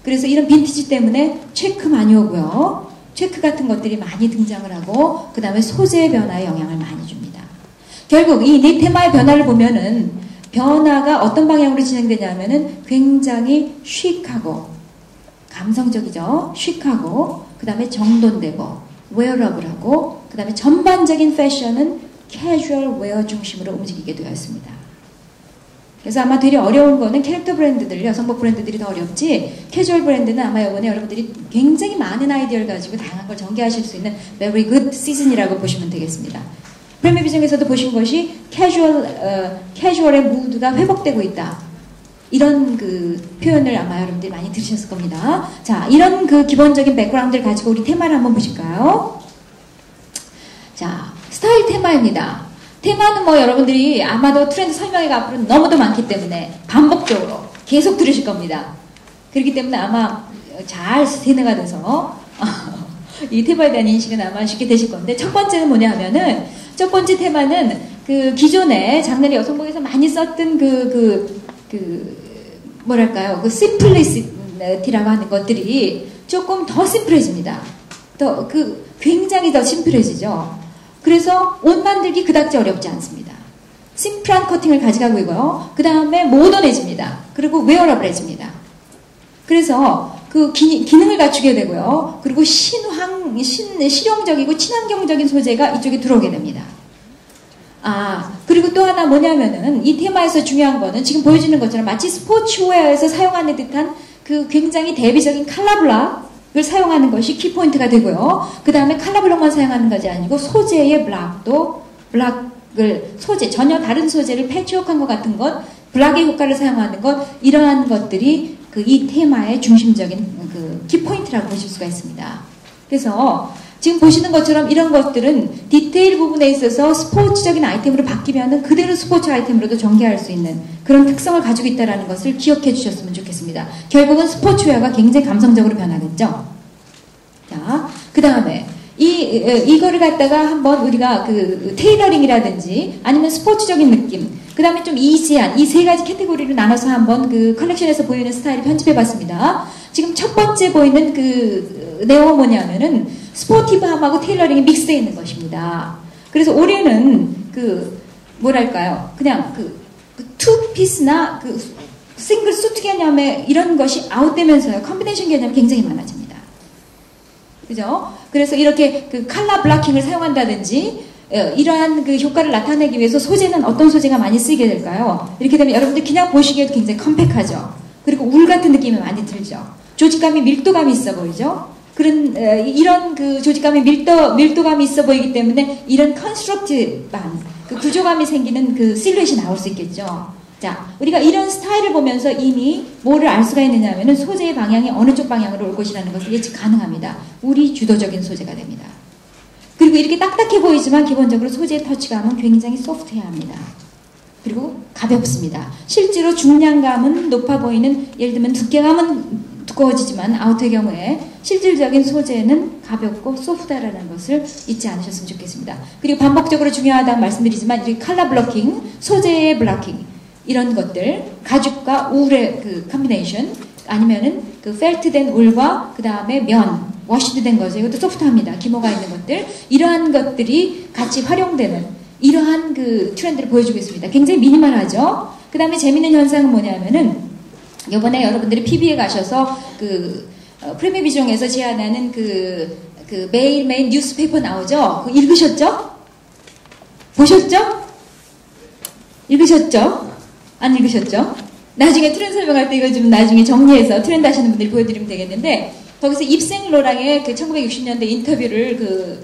그래서 이런 빈티지 때문에 체크 많이 오고요. 체크 같은 것들이 많이 등장을 하고, 그 다음에 소재의 변화에 영향을 많이 줍니다. 결국 이 테마의 변화를 보면은 변화가 어떤 방향으로 진행되냐면은 굉장히 쉬크하고 감성적이죠. 쉬크하고 그 다음에 정돈되고 웨어러블하고 그 다음에 전반적인 패션은 캐주얼 웨어 중심으로 움직이게 되어 있습니다. 그래서 아마 되게 어려운 거는 캐릭터 브랜드들, 여성복 브랜드들이 더 어렵지, 캐주얼 브랜드는 아마 이번에 여러분들이 굉장히 많은 아이디어를 가지고 다양한 걸 전개하실 수 있는 very good season이라고 보시면 되겠습니다. 프리미어 비중에서도 보신 것이 캐주얼의 무드가 회복되고 있다. 이런 표현을 아마 여러분들이 많이 들으셨을 겁니다. 자, 이런 기본적인 백그라운드를 가지고 우리 테마를 한번 보실까요? 자, 스타일 테마입니다. 테마는 여러분들이 아마도 트렌드 설명회가 앞으로 너무도 많기 때문에 반복적으로 계속 들으실 겁니다. 그렇기 때문에 아마 잘 세뇌가 돼서 이 테마에 대한 인식은 아마 쉽게 되실 건데, 첫 번째는 뭐냐 하면은, 첫 번째 테마는 기존에 작년에 여성복에서 많이 썼던 뭐랄까요, 심플리시티라고 하는 것들이 조금 더 심플해집니다. 굉장히 더 심플해지죠. 그래서 옷 만들기 그닥지 어렵지 않습니다. 심플한 커팅을 가져가고 있고요. 그 다음에 모던해집니다. 그리고 웨어러블해집니다. 그래서 기능을 갖추게 되고요. 그리고 실용적이고 친환경적인 소재가 이쪽에 들어오게 됩니다. 그리고 또 하나 뭐냐면은, 이 테마에서 중요한 거는 지금 보여지는 것처럼 마치 스포츠웨어에서 사용하는 듯한 굉장히 대비적인 칼라블락을 사용하는 것이 키포인트가 되고요. 그 다음에 칼라블록만 사용하는 것이 아니고 소재의 블락을 전혀 다른 소재를 패치워크한 것 같은 것, 블락의 효과를 사용하는 것, 이러한 것들이 이 테마의 중심적인 키포인트라고 보실 수가 있습니다. 그래서 지금 보시는 것처럼 이런 것들은 디테일 부분에 있어서 스포츠적인 아이템으로 바뀌면은 그대로 스포츠 아이템으로도 전개할 수 있는 그런 특성을 가지고 있다는 것을 기억해 주셨으면 좋겠습니다. 결국은 스포츠웨어가 굉장히 감성적으로 변하겠죠. 자, 그 다음에 이거를 갖다가 한번 우리가 테일러링이라든지 아니면 스포츠적인 느낌, 그 다음에 좀 이지한 이 세 가지 캐테고리로 나눠서 한번 컬렉션에서 보이는 스타일을 편집해 봤습니다. 지금 첫 번째 보이는 내용은 뭐냐면은 스포티브함하고 테일러링이 믹스되어 있는 것입니다. 그래서 올해는 뭐랄까요, 그냥 투피스나 싱글 수트 개념의 이런 것이 아웃되면서요, 컴비네이션 개념이 굉장히 많아집니다. 그죠? 그래서 이렇게 칼라 블락킹을 사용한다든지 이러한 효과를 나타내기 위해서 소재는 어떤 소재가 많이 쓰이게 될까요? 이렇게 되면 여러분들 그냥 보시기에도 굉장히 컴팩하죠. 그리고 울 같은 느낌이 많이 들죠. 조직감이 밀도감이 있어 보이죠. 이런 조직감이 밀도감이 있어 보이기 때문에 이런 컨스트럭티브한 구조감이 생기는 실루엣이 나올 수 있겠죠. 자, 우리가 이런 스타일을 보면서 이미 뭐를 알 수가 있느냐 하면은 소재의 방향이 어느 쪽 방향으로 올 것이라는 것을 예측 가능합니다. 우리 주도적인 소재가 됩니다. 그리고 이렇게 딱딱해 보이지만 기본적으로 소재의 터치감은 굉장히 소프트해야 합니다. 그리고 가볍습니다. 실제로 중량감은 높아 보이는, 예를 들면 두께감은 두꺼워지지만 아우터의 경우에 실질적인 소재는 가볍고 소프트하다는 것을 잊지 않으셨으면 좋겠습니다. 그리고 반복적으로 중요하다고 말씀드리지만 이 칼라 블러킹, 소재의 블러킹, 이런 것들, 가죽과 울의 컴비네이션, 아니면은 펠트된 울과 그 다음에 면, 워시드 거죠. 이것도 소프트합니다. 기모가 있는 것들. 이러한 것들이 같이 활용되는 이러한 그 트렌드를 보여주고 있습니다. 굉장히 미니멀하죠. 그 다음에 재밌는 현상은 뭐냐면은 이번에 여러분들이 PB에 가셔서 프리미어 비정에서 제안하는 매일매일 뉴스페이퍼 나오죠? 그거 읽으셨죠? 보셨죠? 읽으셨죠? 안 읽으셨죠? 나중에 트렌드 설명할 때 이거 좀 나중에 정리해서 트렌드 하시는 분들이 보여드리면 되겠는데, 거기서 입생 로랑의 1960년대 인터뷰를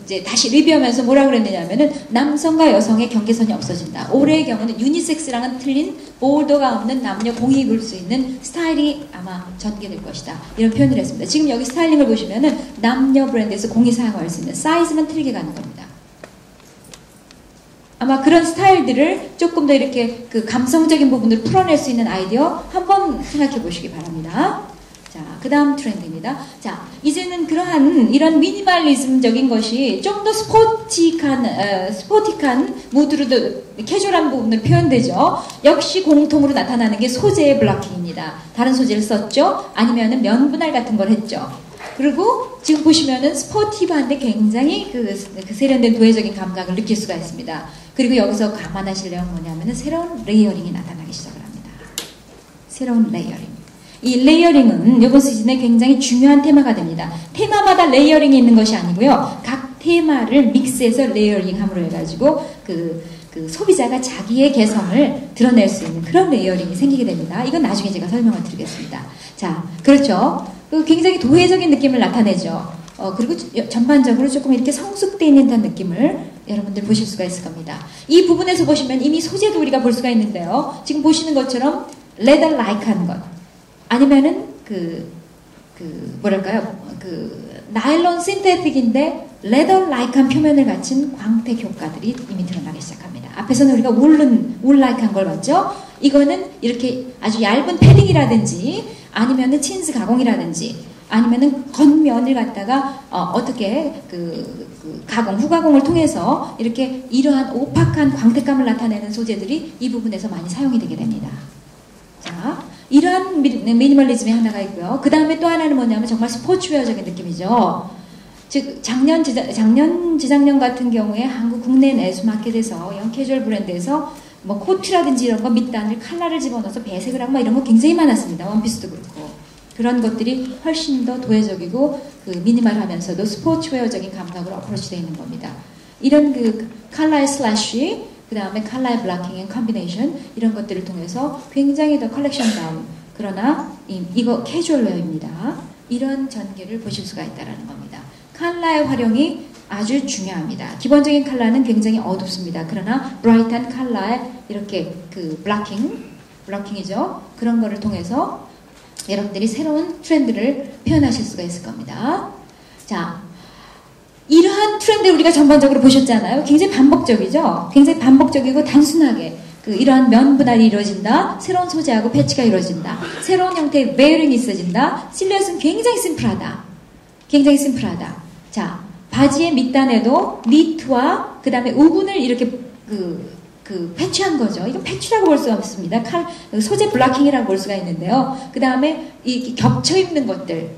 이제 다시 리뷰하면서 뭐라 그랬느냐면은 남성과 여성의 경계선이 없어진다. 올해의 경우는 유니섹스랑은 틀린 볼더가 없는 남녀 공이 입을 수 있는 스타일이 아마 전개될 것이다. 이런 표현을 했습니다. 지금 여기 스타일링을 보시면은 남녀 브랜드에서 공이 사용할 수 있는 사이즈만 틀리게 가는 겁니다. 아마 그런 스타일들을 조금 더 이렇게 감성적인 부분을 풀어낼 수 있는 아이디어 한번 생각해 보시기 바랍니다. 자, 그 다음 트렌드입니다. 자, 이제는 이런 미니멀리즘적인 것이 좀 더 스포틱한 무드로도 캐주얼한 부분으로 표현되죠. 역시 공통으로 나타나는 게 소재의 블러킹입니다. 다른 소재를 썼죠? 아니면은 면 분할 같은 걸 했죠. 그리고 지금 보시면은 스포티브한데 굉장히 세련된 도회적인 감각을 느낄 수가 있습니다. 그리고 여기서 감안하실 내용은 뭐냐면은 새로운 레이어링이 나타나기 시작을 합니다. 새로운 레이어링. 이 레이어링은 이번 시즌에 굉장히 중요한 테마가 됩니다. 테마마다 레이어링이 있는 것이 아니고요. 각 테마를 믹스해서 레이어링함으로 해가지고 소비자가 자기의 개성을 드러낼 수 있는 그런 레이어링이 생기게 됩니다. 이건 나중에 제가 설명을 드리겠습니다. 자, 그렇죠. 굉장히 도회적인 느낌을 나타내죠. 그리고 전반적으로 조금 이렇게 성숙되어 있는 듯한 느낌을 여러분들 보실 수가 있을 겁니다. 이 부분에서 보시면 이미 소재도 우리가 볼 수가 있는데요. 지금 보시는 것처럼 레더-라이크한 것. 아니면은 뭐랄까요, 나일론 신테틱인데 레더-라이크한 표면을 갖춘 광택 효과들이 이미 드러나기 시작합니다. 앞에서는 우리가 울-라이크한 걸 봤죠? 이거는 이렇게 아주 얇은 패딩이라든지 아니면은 친스 가공이라든지 아니면은 겉면을 갖다가 어떻게 후가공을 통해서 이렇게 이러한 오팍한 광택감을 나타내는 소재들이 이 부분에서 많이 사용이 되게 됩니다. 자, 이러한 미니멀리즘이 하나가 있고요. 그 다음에 또 하나는 뭐냐면 정말 스포츠웨어적인 느낌이죠. 즉 작년, 재작년 같은 경우에 한국 국내 내수마켓에서 캐주얼 브랜드에서 뭐 코트라든지 이런 거 밑단을 칼라를 집어넣어서 배색을 하고 막 이런 거 굉장히 많았습니다. 원피스도 그렇고. 그런 것들이 훨씬 더 도회적이고 미니멀하면서도 스포츠웨어적인 감각으로 어프로치되어 있는 겁니다. 이런 칼라의 슬래시, 그 다음에 칼라의 블락킹 앤 컴비네이션 이런 것들을 통해서 굉장히 더 컬렉션다운, 그러나 이거 캐주얼웨어입니다. 이런 전개를 보실 수가 있다는 겁니다. 칼라의 활용이 아주 중요합니다. 기본적인 칼라는 굉장히 어둡습니다. 그러나 브라이트한 칼라의 이렇게 블러킹이죠. 그런 거를 통해서 여러분들이 새로운 트렌드를 표현하실 수가 있을 겁니다. 자, 이러한 트렌드를 우리가 전반적으로 보셨잖아요. 굉장히 반복적이죠. 굉장히 반복적이고 단순하게 이러한 면 분할이 이루어진다. 새로운 소재하고 패치가 이루어진다. 새로운 형태의 레이어링이 있어진다. 실루엣은 굉장히 심플하다. 굉장히 심플하다. 자, 바지의 밑단에도 니트와 그 다음에 우분을 이렇게 패치한 거죠. 이건 패치라고 볼 수가 없습니다. 소재 블락킹이라고 볼 수가 있는데요. 그 다음에 이 겹쳐 입는 것들.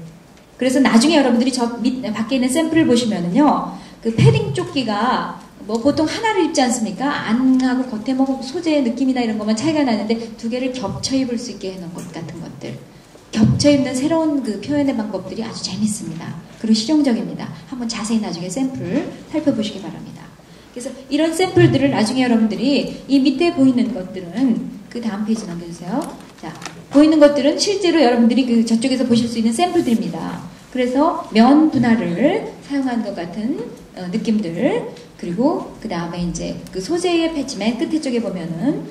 그래서 나중에 여러분들이 밖에 있는 샘플을 보시면은요, 패딩 조끼가 뭐 보통 하나를 입지 않습니까? 안하고 겉에 뭐 소재의 느낌이나 이런 것만 차이가 나는데 두 개를 겹쳐 입을 수 있게 해놓은 것 같은 것들. 겹쳐 입는 새로운 표현의 방법들이 아주 재밌습니다. 그리고 실용적입니다. 한번 자세히 나중에 샘플 살펴보시기 바랍니다. 그래서 이런 샘플들을 나중에 여러분들이 이 밑에 보이는 것들은 다음 페이지 넘겨주세요. 자, 보이는 것들은 실제로 여러분들이 저쪽에서 보실 수 있는 샘플들입니다. 그래서 면 분할을 사용한 것 같은 느낌들, 그리고 그 다음에 이제 소재의 패치, 맨 끝에 쪽에 보면은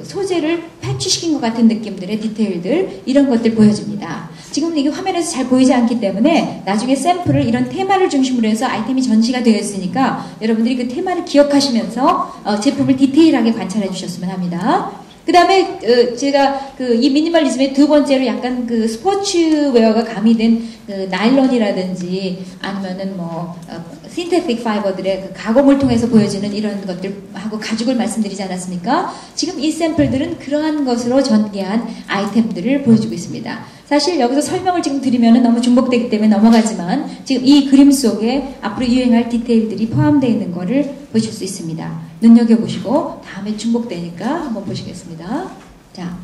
소재를 패치시킨 것 같은 느낌들의 디테일들, 이런 것들 보여집니다. 지금 이게 화면에서 잘 보이지 않기 때문에 나중에 샘플을 이런 테마를 중심으로 해서 아이템이 전시가 되어 있으니까 여러분들이 그 테마를 기억하시면서 제품을 디테일하게 관찰해 주셨으면 합니다. 그 다음에 제가 이 미니멀리즘의 두 번째로 약간 스포츠웨어가 가미된 나일론이라든지 아니면은 뭐 신테틱 파이버들의 가공을 통해서 보여지는 이런 것들하고 가죽을 말씀드리지 않았습니까? 지금 이 샘플들은 그러한 것으로 전개한 아이템들을 보여주고 있습니다. 사실 여기서 설명을 지금 드리면 너무 중복되기 때문에 넘어가지만 지금 이 그림 속에 앞으로 유행할 디테일들이 포함되어 있는 거를 보실 수 있습니다. 눈여겨보시고 다음에 중복되니까 한번 보시겠습니다. 자,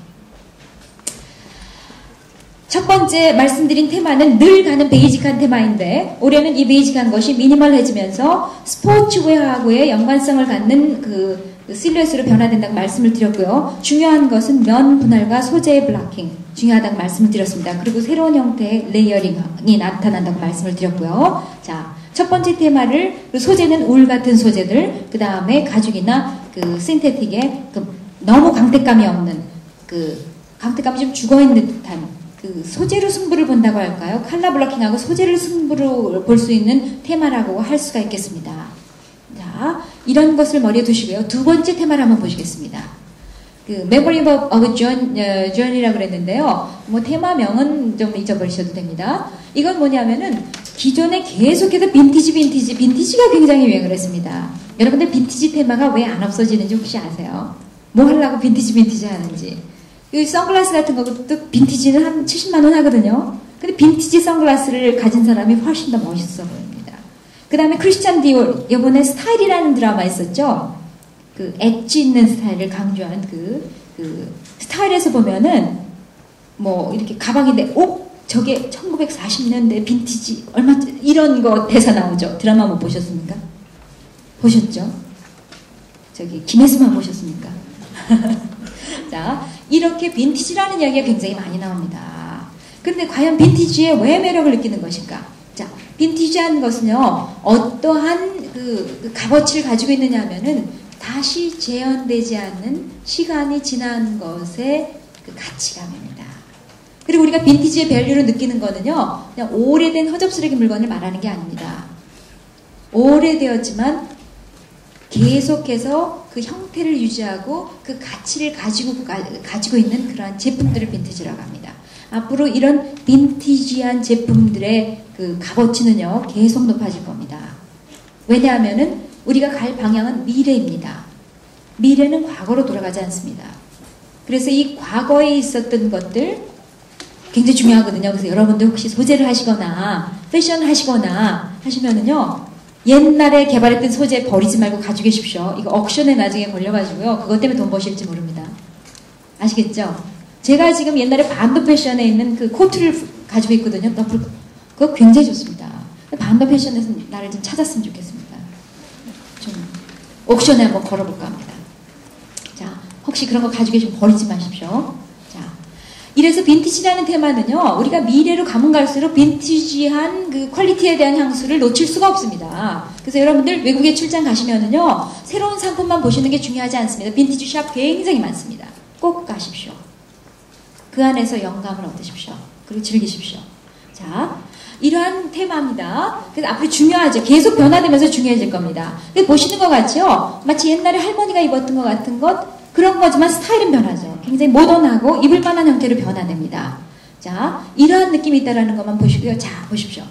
첫 번째 말씀드린 테마는 늘 가는 베이직한 테마인데 올해는 이 베이직한 것이 미니멀해지면서 스포츠웨어하고의 연관성을 갖는 그 실루엣으로 변화된다고 말씀을 드렸고요. 중요한 것은 면 분할과 소재의 블락킹 중요하다고 말씀을 드렸습니다. 그리고 새로운 형태의 레이어링이 나타난다고 말씀을 드렸고요. 자, 첫 번째 테마를 소재는 울 같은 소재들, 그 다음에 가죽이나 그 신테틱의 그 너무 강택감이 없는 그 강택감이 좀 죽어있는 듯한 그 소재로 승부를 본다고 할까요? 컬러 블러킹하고 소재를 승부로 볼 수 있는 테마라고 할 수가 있겠습니다. 자, 이런 것을 머리에 두시고요. 두 번째 테마를 한번 보시겠습니다. 그 Memory of John이라고 그랬는데요. 뭐 테마명은 좀 잊어버리셔도 됩니다. 이건 뭐냐면은 기존에 계속해서 빈티지가 굉장히 유행을 했습니다. 여러분들 빈티지 테마가 왜 안 없어지는지 혹시 아세요? 뭐 하려고 빈티지 하는지. 이 선글라스 같은 것도 빈티지는 한 70만 원 하거든요. 근데 빈티지 선글라스를 가진 사람이 훨씬 더 멋있어 보입니다. 그 다음에 크리스찬 디올, 이번에 스타일이라는 드라마 있었죠? 그 엣지 있는 스타일을 강조한 그 스타일에서 보면은 뭐 이렇게 가방인데, 저게 1940년대 빈티지, 이런 거 대사 나오죠? 드라마 못 보셨습니까? 보셨죠? 저기, 김혜수만 보셨습니까? 자, 이렇게 빈티지라는 이야기가 굉장히 많이 나옵니다. 그런데 과연 빈티지에 왜 매력을 느끼는 것인가? 자, 빈티지한 것은요, 어떠한 그 값어치를 가지고 있느냐 하면은 다시 재현되지 않는 시간이 지난 것의 그 가치감입니다. 그리고 우리가 빈티지의 밸류를 느끼는 거는요, 그냥 오래된 허접스레기 물건을 말하는 게 아닙니다. 오래되었지만 계속해서 그 형태를 유지하고 그 가치를 가지고 있는 그러한 제품들을 빈티지라고 합니다. 앞으로 이런 빈티지한 제품들의 그 값어치는요, 계속 높아질 겁니다. 왜냐하면은 우리가 갈 방향은 미래입니다. 미래는 과거로 돌아가지 않습니다. 그래서 이 과거에 있었던 것들 굉장히 중요하거든요. 그래서 여러분들 혹시 소재를 하시거나 패션을 하시거나 하시면은요, 옛날에 개발했던 소재 버리지 말고 가지고 계십시오. 이거 옥션에 나중에 걸려가지고요, 그것 때문에 돈 버실지 모릅니다. 아시겠죠? 제가 지금 옛날에 반도 패션에 있는 그 코트를 가지고 있거든요. 그거 굉장히 좋습니다. 반도 패션에서 나를 좀 찾았으면 좋겠습니다. 좀 옥션에 한번 걸어볼까 합니다. 자, 혹시 그런 거 가지고 계시면 버리지 마십시오. 자, 이래서 빈티지라는 테마는요, 우리가 미래로 가면 갈수록 빈티지한 그 퀄리티에 대한 향수를 놓칠 수가 없습니다. 그래서 여러분들 외국에 출장 가시면은요, 새로운 상품만 보시는 게 중요하지 않습니다. 빈티지 샵 굉장히 많습니다. 꼭 가십시오. 그 안에서 영감을 얻으십시오. 그리고 즐기십시오. 자, 이러한 테마입니다. 그래서 앞으로 중요하죠. 계속 변화되면서 중요해질 겁니다. 근데 보시는 것 같죠? 마치 옛날에 할머니가 입었던 것 같은 그런 거지만 스타일은 변하죠. 굉장히 모던하고 입을 만한 형태로 변화됩니다. 자, 이러한 느낌이 있다는 것만 보시고요. 자, 보십시오.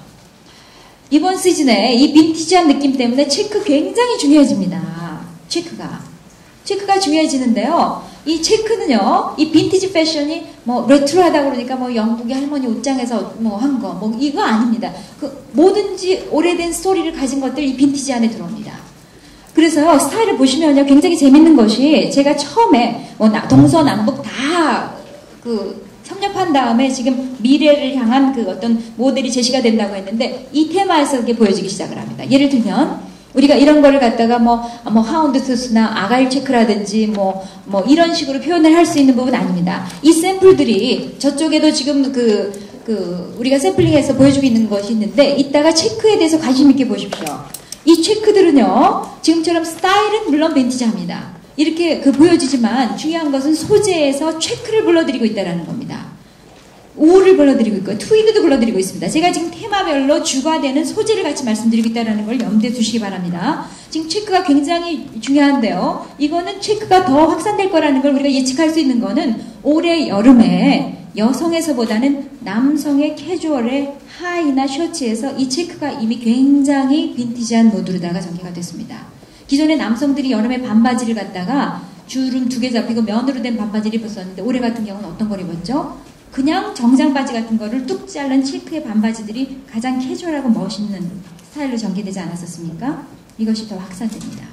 이번 시즌에 이 빈티지한 느낌 때문에 체크 굉장히 중요해집니다. 체크가 중요해지는데요. 이 체크는요, 이 빈티지 패션이 뭐 레트로하다 그러니까 뭐 영국의 할머니 옷장에서 뭐 한 거, 뭐 이거 아닙니다. 그 뭐든지 오래된 스토리를 가진 것들 이 빈티지 안에 들어옵니다. 그래서요, 스타일을 보시면요, 굉장히 재밌는 것이, 제가 처음에 뭐 동서남북 다 섭렵한 다음에 지금 미래를 향한 그 어떤 모델이 제시가 된다고 했는데, 이 테마에서 그게 보여지기 시작을 합니다. 예를 들면 우리가 이런 거를 갖다가 뭐 하운드 투스나 아가일 체크라든지 뭐 이런 식으로 표현을 할 수 있는 부분 아닙니다. 이 샘플들이 저쪽에도 지금 우리가 샘플링해서 보여주고 있는 것이 있는데, 이따가 체크에 대해서 관심 있게 보십시오. 이 체크들은요, 지금처럼 스타일은 물론 빈티지합니다. 이렇게 보여지지만 중요한 것은 소재에서 체크를 불러들이고 있다는 겁니다. 우를 불러드리고 있고요. 트위드도 불러드리고 있습니다. 제가 지금 테마별로 주가 되는 소재를 같이 말씀드리고 있다는 걸 염두에 두시기 바랍니다. 지금 체크가 굉장히 중요한데요. 이거는 체크가 더 확산될 거라는 걸 우리가 예측할 수 있는 거는 올해 여름에 여성에서보다는 남성의 캐주얼의 하의나 셔츠에서 이 체크가 이미 굉장히 빈티지한 모드로다가 전개가 됐습니다. 기존에 남성들이 여름에 반바지를 갖다가 주름 2개 잡히고 면으로 된 반바지를 입었었는데, 올해 같은 경우는 어떤 걸 입었죠? 그냥 정장 바지 같은 거를 뚝 자른 체크의 반바지들이 가장 캐주얼하고 멋있는 스타일로 전개되지 않았었습니까? 이것이 더 확산됩니다.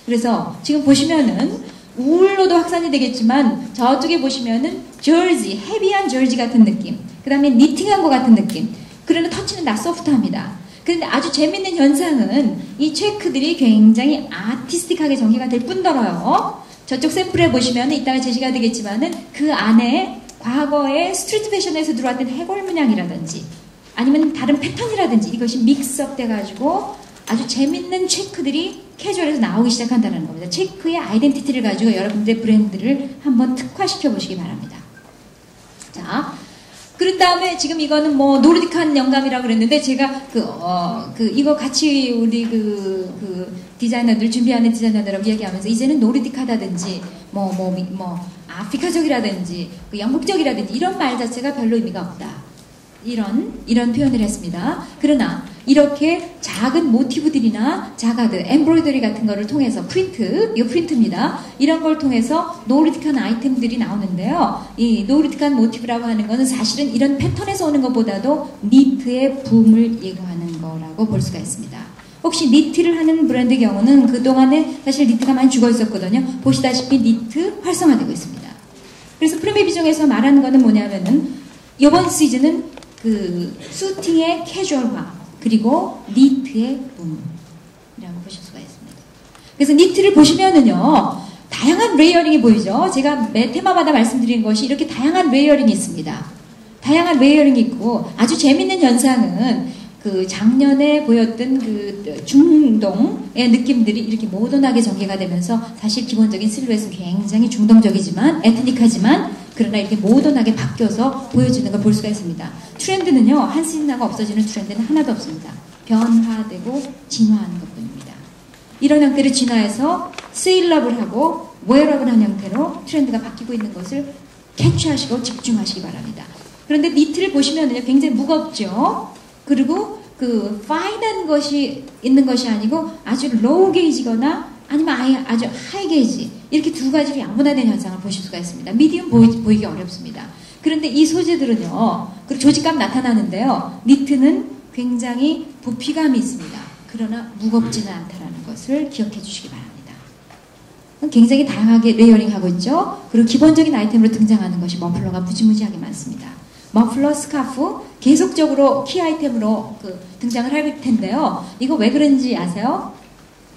그래서 지금 보시면은 울로도 확산이 되겠지만 저쪽에 보시면은 저지, 헤비한 저지 같은 느낌, 그 다음에 니팅한 것 같은 느낌, 그러나 터치는 다 소프트합니다. 그런데 아주 재밌는 현상은 이 체크들이 굉장히 아티스틱하게 전개가 될 뿐더러요. 저쪽 샘플에 보시면 이따가 제시가 되겠지만은 그 안에 과거의 스트리트 패션에서 들어왔던 해골 문양이라든지 아니면 다른 패턴이라든지 이것이 믹스업 돼가지고 아주 재밌는 체크들이 캐주얼에서 나오기 시작한다는 겁니다. 체크의 아이덴티티를 가지고 여러분들의 브랜드를 한번 특화시켜 보시기 바랍니다. 자, 그런 다음에 지금 이거는 뭐 노르딕한 영감이라고 그랬는데 제가 이거 같이 우리 디자이너들 준비하는 디자이너들하고 이야기하면서 이제는 노르딕하다든지 아프리카적이라든지 영국적이라든지 이런 말 자체가 별로 의미가 없다. 이런 표현을 했습니다. 그러나 이렇게 작은 모티브들이나 자가드, 엠브로이더리 같은 거를 통해서 이거 프린트입니다. 이런 걸 통해서 노르딕한 아이템들이 나오는데요. 이 노르딕한 모티브라고 하는 거는 사실은 이런 패턴에서 오는 것보다도 니트의 붐을 예고하는 거라고 볼 수가 있습니다. 혹시 니트를 하는 브랜드의 경우는 그동안에 사실 니트가 많이 죽어 있었거든요. 보시다시피 니트 활성화되고 있습니다. 그래서 프리메 비중에서 말하는 거는 뭐냐면은 이번 시즌은 수팅의 캐주얼화 그리고 니트의 붐이라고 보실 수가 있습니다. 그래서 니트를 보시면은요 다양한 레이어링이 보이죠. 제가 매 테마마다 말씀드린 것이 이렇게 다양한 레이어링이 있습니다. 다양한 레이어링이 있고 아주 재밌는 현상은 작년에 보였던 중동의 느낌들이 이렇게 모던하게 전개가 되면서 사실 기본적인 실루엣은 굉장히 중동적이지만 에트닉하지만 그러나 이렇게 모던하게 바뀌어서 보여지는 걸 볼 수가 있습니다. 트렌드는요 한 시즌하고 없어지는 트렌드는 하나도 없습니다. 변화되고 진화하는 것뿐입니다. 이런 형태로 진화해서 세일업을 하고 웨어업을 한 형태로 트렌드가 바뀌고 있는 것을 캐치하시고 집중하시기 바랍니다. 그런데 니트를 보시면요 굉장히 무겁죠. 그리고 파인한 것이 있는 것이 아니고 아주 로우 게이지거나 아니면 아주 하이 게이지 이렇게 두 가지로 양분화된 현상을 보실 수가 있습니다. 미디움 보이기 어렵습니다. 그런데 이 소재들은요, 그리고 조직감 나타나는데요. 니트는 굉장히 부피감이 있습니다. 그러나 무겁지는 않다는 것을 기억해 주시기 바랍니다. 굉장히 다양하게 레이어링하고 있죠. 그리고 기본적인 아이템으로 등장하는 것이 머플러가 무지무지하게 많습니다. 머플러, 스카프 계속적으로 키 아이템으로 등장을 할 텐데요. 이거 왜 그런지 아세요?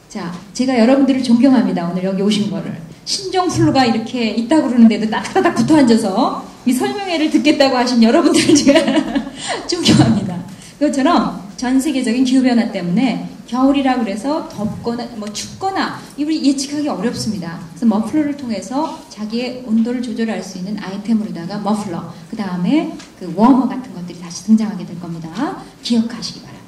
자, 제가 여러분들을 존경합니다. 오늘 여기 오신 거를. 신종플루가 이렇게 있다고 그러는데도 따닥따닥 붙어 앉아서 이 설명회를 듣겠다고 하신 여러분들을 제가 존경합니다. 그것처럼 전 세계적인 기후변화 때문에 겨울이라 그래서 덥거나 춥거나 이걸 예측하기 어렵습니다. 그래서 머플러를 통해서 자기의 온도를 조절할 수 있는 아이템으로다가 머플러, 그 다음에 워머 같은 것들이 다시 등장하게 될 겁니다. 기억하시기 바랍니다.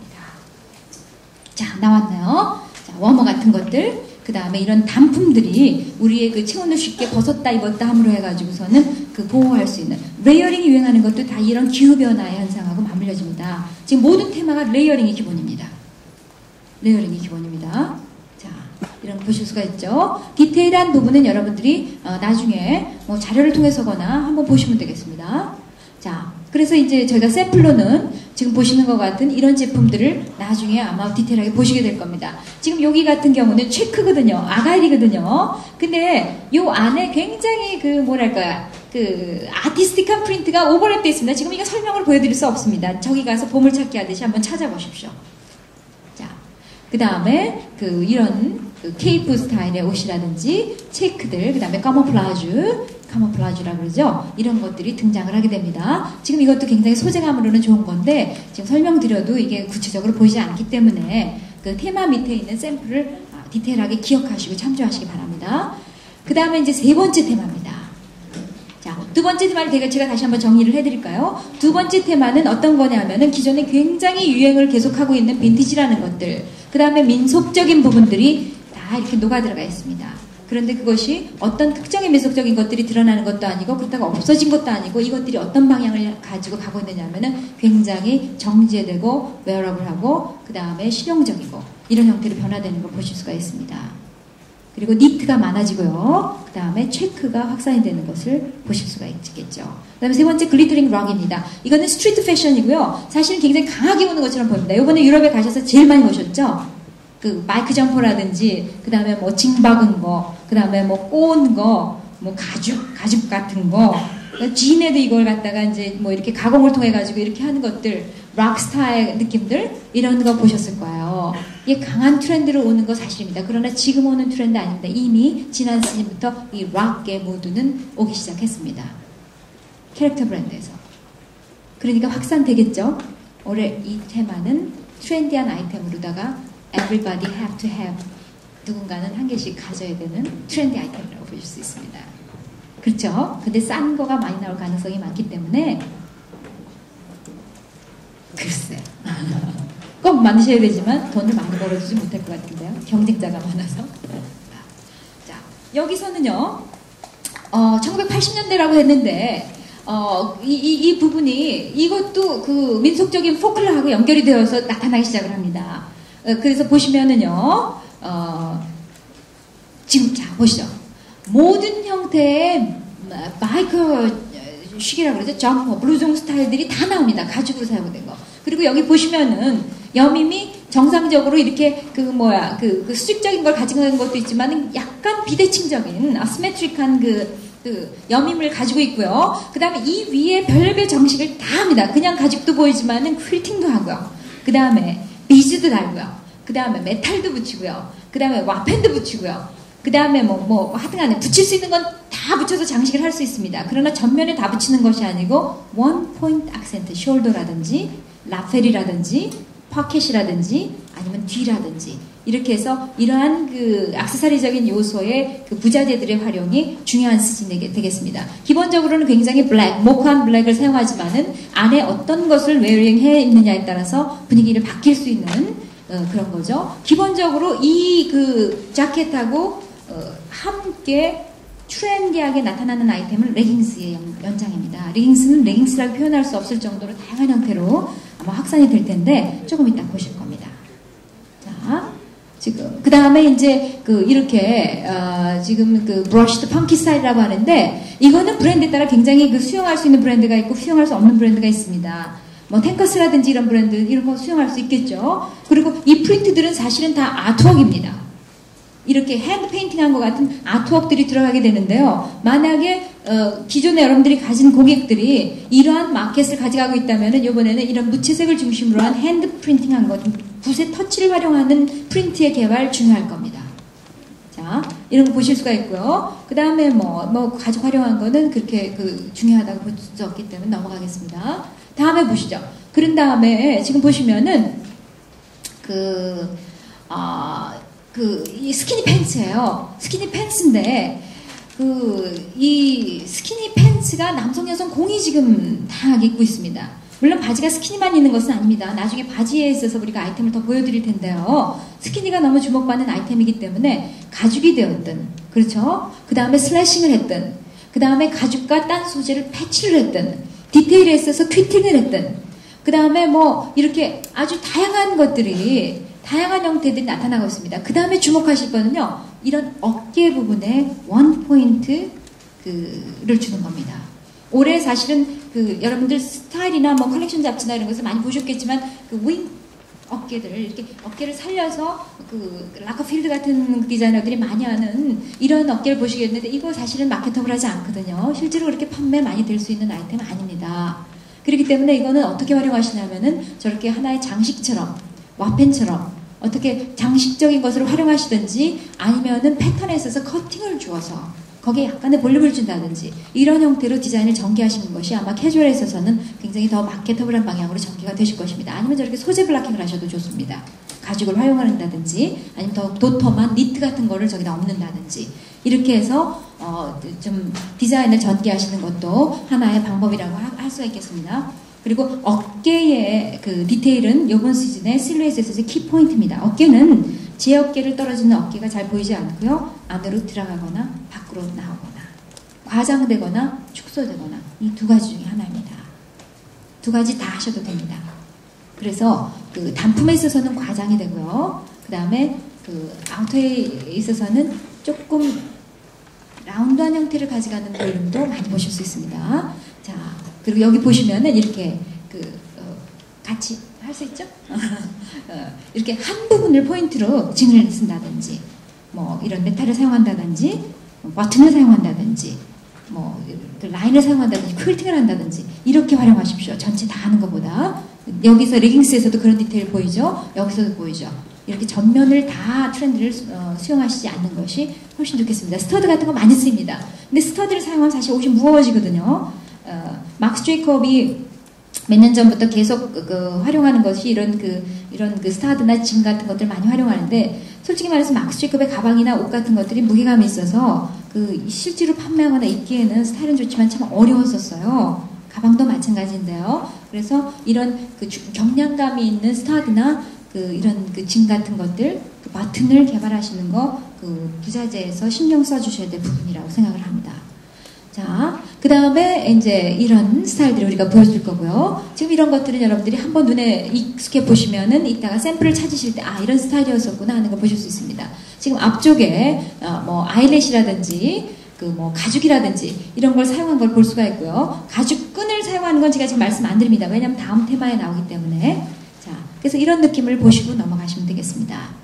자, 나왔나요? 자, 워머 같은 것들, 그 다음에 이런 단품들이 우리의 체온을 쉽게 벗었다 입었다 함으로 해가지고서는 보호할 수 있는 레이어링이 유행하는 것도 다 이런 기후변화의 현상하고 맞물려집니다. 지금 모든 테마가 레이어링이 기본입니다. 레이어링이 기본입니다. 자, 이런 거 보실 수가 있죠. 디테일한 부분은 여러분들이 나중에 자료를 통해서거나 한번 보시면 되겠습니다. 자, 그래서 이제 저희가 샘플로는 지금 보시는 것 같은 이런 제품들을 나중에 아마 디테일하게 보시게 될 겁니다. 지금 여기 같은 경우는 체크거든요. 아가일이거든요. 근데 요 안에 굉장히 아티스틱한 프린트가 오버랩되어 있습니다. 지금 이거 설명을 보여드릴 수 없습니다. 저기 가서 보물찾기 하듯이 한번 찾아보십시오. 자, 그 다음에 이런 케이프 스타일의 옷이라든지 체크들, 그 다음에 카모플라주라고 그러죠. 이런 것들이 등장을 하게 됩니다. 지금 이것도 굉장히 소재감으로는 좋은 건데 지금 설명드려도 이게 구체적으로 보이지 않기 때문에 테마 밑에 있는 샘플을 디테일하게 기억하시고 참조하시기 바랍니다. 그 다음에 이제 세 번째 테마입니다. 자, 두 번째 테마를 제가 다시 한번 정리를 해드릴까요? 두 번째 테마는 어떤 거냐면은 기존에 굉장히 유행을 계속하고 있는 빈티지라는 것들, 그 다음에 민속적인 부분들이 다 이렇게 녹아들어가 있습니다. 그런데 그것이 어떤 특정의 민속적인 것들이 드러나는 것도 아니고 그렇다고 없어진 것도 아니고 이것들이 어떤 방향을 가지고 가고 있느냐면은 굉장히 정제되고 웨어러블하고 그 다음에 실용적이고 이런 형태로 변화되는 걸 보실 수가 있습니다. 그리고 니트가 많아지고요. 그 다음에 체크가 확산이 되는 것을 보실 수가 있겠죠. 그 다음에 세 번째 글리터링 락입니다. 이거는 스트리트 패션이고요. 사실은 굉장히 강하게 오는 것처럼 보입니다. 이번에 유럽에 가셔서 제일 많이 보셨죠? 그 마이크 점퍼라든지, 그 다음에 뭐 징박은 거, 그 다음에 뭐 꼬은 거, 뭐 가죽 같은 거, 진에도 이걸 갖다가 이제 뭐 이렇게 가공을 통해 가지고 이렇게 하는 것들, 락스타의 느낌들 이런 거 보셨을 거예요. 이게 강한 트렌드로 오는 거 사실입니다. 그러나 지금 오는 트렌드 아닙니다. 이미 지난 시즌부터 이 락의 모드는 오기 시작했습니다. 캐릭터 브랜드에서. 그러니까 확산되겠죠. 올해 이 테마는 트렌디한 아이템으로다가 everybody have to have, 누군가는 한 개씩 가져야 되는 트렌디 아이템이라고 보실 수 있습니다. 그렇죠? 근데 싼 거가 많이 나올 가능성이 많기 때문에 글쎄 꼭 만드셔야 되지만 돈을 많이 벌어주지 못할 것 같은데요. 경쟁자가 많아서. 자, 여기서는요 1980년대라고 했는데 이 부분이 이것도 그 민속적인 포클러하고 연결이 되어서 나타나기 시작을 합니다. 그래서 보시면은요 지금 자 보시죠. 모든 형태의 마이크 쉬기라고 그러죠. 점퍼, 블루종 스타일들이 다 나옵니다. 가죽으로 사용된 거. 그리고 여기 보시면은 여밈이 정상적으로 이렇게 그 수직적인 걸 가지고 있는 것도 있지만 약간 비대칭적인 아스메트릭한 그 여밈을 가지고 있고요. 그 다음에 이 위에 별별 정식을 다 합니다. 그냥 가죽도 보이지만은 퀼팅도 하고요. 그 다음에 비즈도 달고요. 그 다음에 메탈도 붙이고요. 그 다음에 와펜도 붙이고요. 그 다음에 하여튼간에 붙일 수 있는 건 다 붙여서 장식을 할 수 있습니다. 그러나 전면에 다 붙이는 것이 아니고 원 포인트 악센트, 숄더라든지 라펠이라든지 파켓이라든지 아니면 뒤라든지 이렇게 해서 이러한 그 액세서리적인 요소의 그 부자재들의 활용이 중요한 수준이 되겠습니다. 기본적으로는 굉장히 모카한 블랙을 사용하지만은 안에 어떤 것을 웨어링해 있느냐에 따라서 분위기를 바뀔 수 있는 그런 거죠. 기본적으로 이 그 자켓하고 함께 트렌디하게 나타나는 아이템은 레깅스의 연장입니다. 레깅스는 레깅스라고 표현할 수 없을 정도로 다양한 형태로 아마 확산이 될 텐데 조금 이따 보실 겁니다. 자, 지금 그 다음에 이제 이렇게 지금 그 브러쉬드 펑키 스타일이라고 하는데 이거는 브랜드에 따라 굉장히 그 수용할 수 있는 브랜드가 있고 수용할 수 없는 브랜드가 있습니다. 뭐 탱커스라든지 이런 브랜드 이런 거 수용할 수 있겠죠. 그리고 이 프린트들은 사실은 다 아트웍입니다. 이렇게 핸드 페인팅한 것 같은 아트웍들이 들어가게 되는데요. 만약에 기존에 여러분들이 가진 고객들이 이러한 마켓을 가져가고 있다면 이번에는 이런 무채색을 중심으로 한 핸드 프린팅한 것, 붓의 터치를 활용하는 프린트의 개발 중요할 겁니다. 자, 이런 거 보실 수가 있고요. 그 다음에 가죽 활용한 거는 그렇게 중요하다고 볼 수 없기 때문에 넘어가겠습니다. 다음에 보시죠. 그런 다음에 지금 보시면은 이 스키니 팬츠예요. 스키니 팬츠인데 이 스키니 팬츠가 남성 여성 공이 지금 다양하게 입고 있습니다. 물론 바지가 스키니만 있는 것은 아닙니다. 나중에 바지에 있어서 우리가 아이템을 더 보여드릴 텐데요. 스키니가 너무 주목받는 아이템이기 때문에 가죽이 되었든, 그렇죠? 그 다음에 슬래싱을 했든, 그 다음에 가죽과 딴 소재를 패치를 했든, 디테일에 있어서 퀼팅을 했든, 그 다음에 이렇게 아주 다양한 것들이 다양한 형태들이 나타나고 있습니다. 그 다음에 주목하실 거는요, 이런 어깨 부분에 원 포인트를 주는 겁니다. 올해 사실은 여러분들 스타일이나 컬렉션 잡지나 이런 것을 많이 보셨겠지만 윙 어깨들 이렇게 어깨를 살려서 라커필드 같은 디자이너들이 많이 하는 이런 어깨를 보시겠는데 이거 사실은 마케터블하지 않거든요. 실제로 그렇게 판매 많이 될 수 있는 아이템은 아닙니다. 그렇기 때문에 이거는 어떻게 활용하시냐면은 저렇게 하나의 장식처럼 와펜처럼 어떻게 장식적인 것을 활용하시든지 아니면은 패턴에 있어서 커팅을 주어서 거기에 약간의 볼륨을 준다든지 이런 형태로 디자인을 전개하시는 것이 아마 캐주얼에 있어서는 굉장히 더 마케터블한 방향으로 전개가 되실 것입니다. 아니면 저렇게 소재 블락킹을 하셔도 좋습니다. 가죽을 활용한다든지 아니면 더 도톰한 니트 같은 거를 저기다 엎는다든지 이렇게 해서 좀 디자인을 전개하시는 것도 하나의 방법이라고 할 수가 있겠습니다. 그리고 어깨의 디테일은 이번 시즌의 실루엣에서의 키포인트입니다. 어깨는 제 어깨를 떨어지는 어깨가 잘 보이지 않고요. 안으로 들어가거나 밖으로 나오거나 과장되거나 축소되거나 이 두 가지 중에 하나입니다. 두 가지 다 하셔도 됩니다. 그래서 단품에 있어서는 과장이 되고요. 그 다음에 그 아우터에 있어서는 조금 라운드한 형태를 가져가는 볼륨도 많이 보실 수 있습니다. 자, 그리고 여기 보시면은 이렇게 같이 할 수 있죠? 이렇게 한 부분을 포인트로 징을 쓴다든지, 뭐 이런 메탈을 사용한다든지, 버튼을 사용한다든지, 뭐 라인을 사용한다든지, 퀼팅을 한다든지 이렇게 활용하십시오. 전체 다 하는 것보다. 여기서 레깅스에서도 그런 디테일 보이죠? 여기서도 보이죠? 이렇게 전면을 다 트렌드를 수용하시지 않는 것이 훨씬 좋겠습니다. 스터드 같은 거 많이 씁니다. 근데 스터드를 사용하면 사실 옷이 무거워지거든요. 막스 제이콥이 몇 년 전부터 계속 활용하는 것이 이런 스타드나 진 같은 것들 많이 활용하는데, 솔직히 말해서 막스 제이콥의 가방이나 옷 같은 것들이 무게감이 있어서 실제로 판매하거나 입기에는 스타일은 좋지만 참 어려웠었어요. 가방도 마찬가지인데요. 그래서 이런 경량감이 있는 스타드나 이런 진 같은 것들, 버튼을 개발하시는 거 부자재에서 신경 써주셔야 될 부분이라고 생각을 합니다. 자, 그 다음에 이제 이런 스타일들을 우리가 보여줄 거고요. 지금 이런 것들은 여러분들이 한번 눈에 익숙해 보시면은 이따가 샘플을 찾으실 때, 아, 이런 스타일이었었구나 하는 걸 보실 수 있습니다. 지금 앞쪽에 뭐 아이렛이라든지 뭐 가죽이라든지 이런 걸 사용한 걸 볼 수가 있고요. 가죽끈을 사용하는 건 제가 지금 말씀 안 드립니다. 왜냐하면 다음 테마에 나오기 때문에. 자, 그래서 이런 느낌을 보시고 넘어가시면 되겠습니다.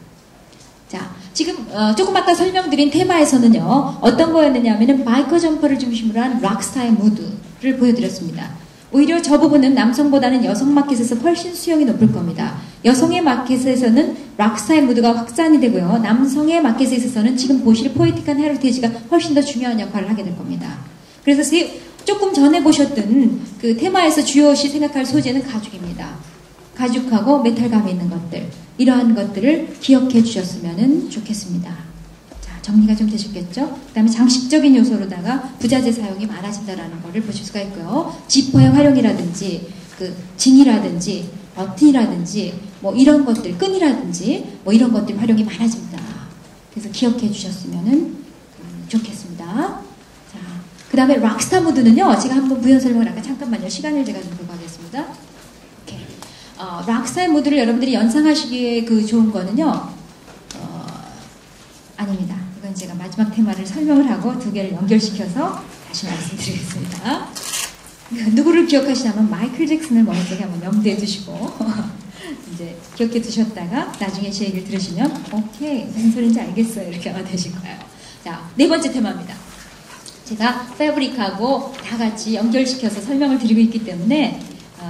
자, 지금 조금 아까 설명드린 테마에서는요, 어떤 거였느냐 하면은 바이커 점퍼를 중심으로 한 락스타의 무드를 보여드렸습니다. 오히려 저 부분은 남성보다는 여성 마켓에서 훨씬 수용이 높을 겁니다. 여성의 마켓에서는 락스타의 무드가 확산이 되고요, 남성의 마켓에 있어서는 지금 보실 포에틱한 헤리티지가 훨씬 더 중요한 역할을 하게 될 겁니다. 그래서 조금 전에 보셨던 그 테마에서 주요시 생각할 소재는 가죽입니다. 가죽하고 메탈감이 있는 것들, 이러한 것들을 기억해 주셨으면 좋겠습니다. 자, 정리가 좀 되셨겠죠? 그 다음에 장식적인 요소로다가 부자재 사용이 많아진다는 것을 보실 수가 있고요. 지퍼의 활용이라든지, 진이라든지, 버튼이라든지, 뭐 이런 것들, 끈이라든지, 뭐 이런 것들 활용이 많아집니다. 그래서 기억해 주셨으면 좋겠습니다. 자, 그 다음에 락스타 무드는요, 제가 한번 부연 설명을 아까 잠깐만요. 시간을 제가 좀 보고 하겠습니다. 락스타의 무드를 여러분들이 연상하시기에 좋은 거는요, 아닙니다. 이건 제가 마지막 테마를 설명을 하고 두 개를 연결시켜서 다시 말씀드리겠습니다. 누구를 기억하시냐면 마이클 잭슨을 머릿속에 한번 염두에 두시고 이제 기억해 두셨다가 나중에 제 얘기를 들으시면 오케이, 무슨 소리인지 알겠어요, 이렇게 아마 되실 거예요. 자, 네 번째 테마입니다. 제가 패브릭하고 다 같이 연결시켜서 설명을 드리고 있기 때문에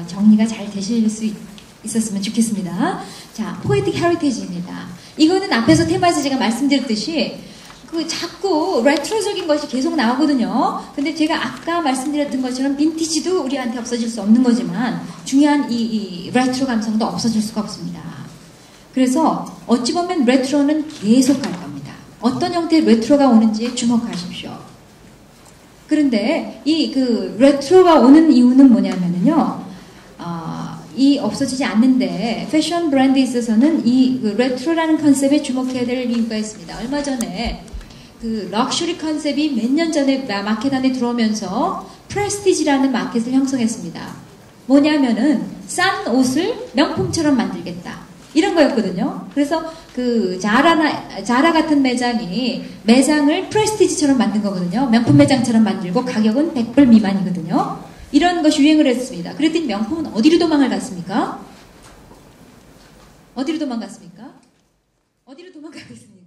정리가 잘 되실 수 있었으면 좋겠습니다. 자, 포에틱 헤리티지입니다. 이거는 앞에서 테마에서 제가 말씀드렸듯이 자꾸 레트로적인 것이 계속 나오거든요. 근데 제가 아까 말씀드렸던 것처럼 빈티지도 우리한테 없어질 수 없는 거지만 중요한 이 레트로 감성도 없어질 수가 없습니다. 그래서 어찌 보면 레트로는 계속 갈 겁니다. 어떤 형태의 레트로가 오는지에 주목하십시오. 그런데 레트로가 오는 이유는 뭐냐면요, 이 없어지지 않는데 패션 브랜드에 있어서는 이 레트로라는 컨셉에 주목해야 될 이유가 있습니다. 얼마 전에 럭셔리 컨셉이 몇 년 전에 마켓 안에 들어오면서 프레스티지라는 마켓을 형성했습니다. 뭐냐면은 싼 옷을 명품처럼 만들겠다, 이런 거였거든요. 그래서 자라 같은 매장이 매장을 프레스티지처럼 만든 거거든요. 명품 매장처럼 만들고 가격은 100불 미만이거든요. 이런 것이 유행을 했습니다. 그랬더니 명품은 어디로 도망을 갔습니까? 어디로 도망갔습니까? 어디로 도망가고 있습니까?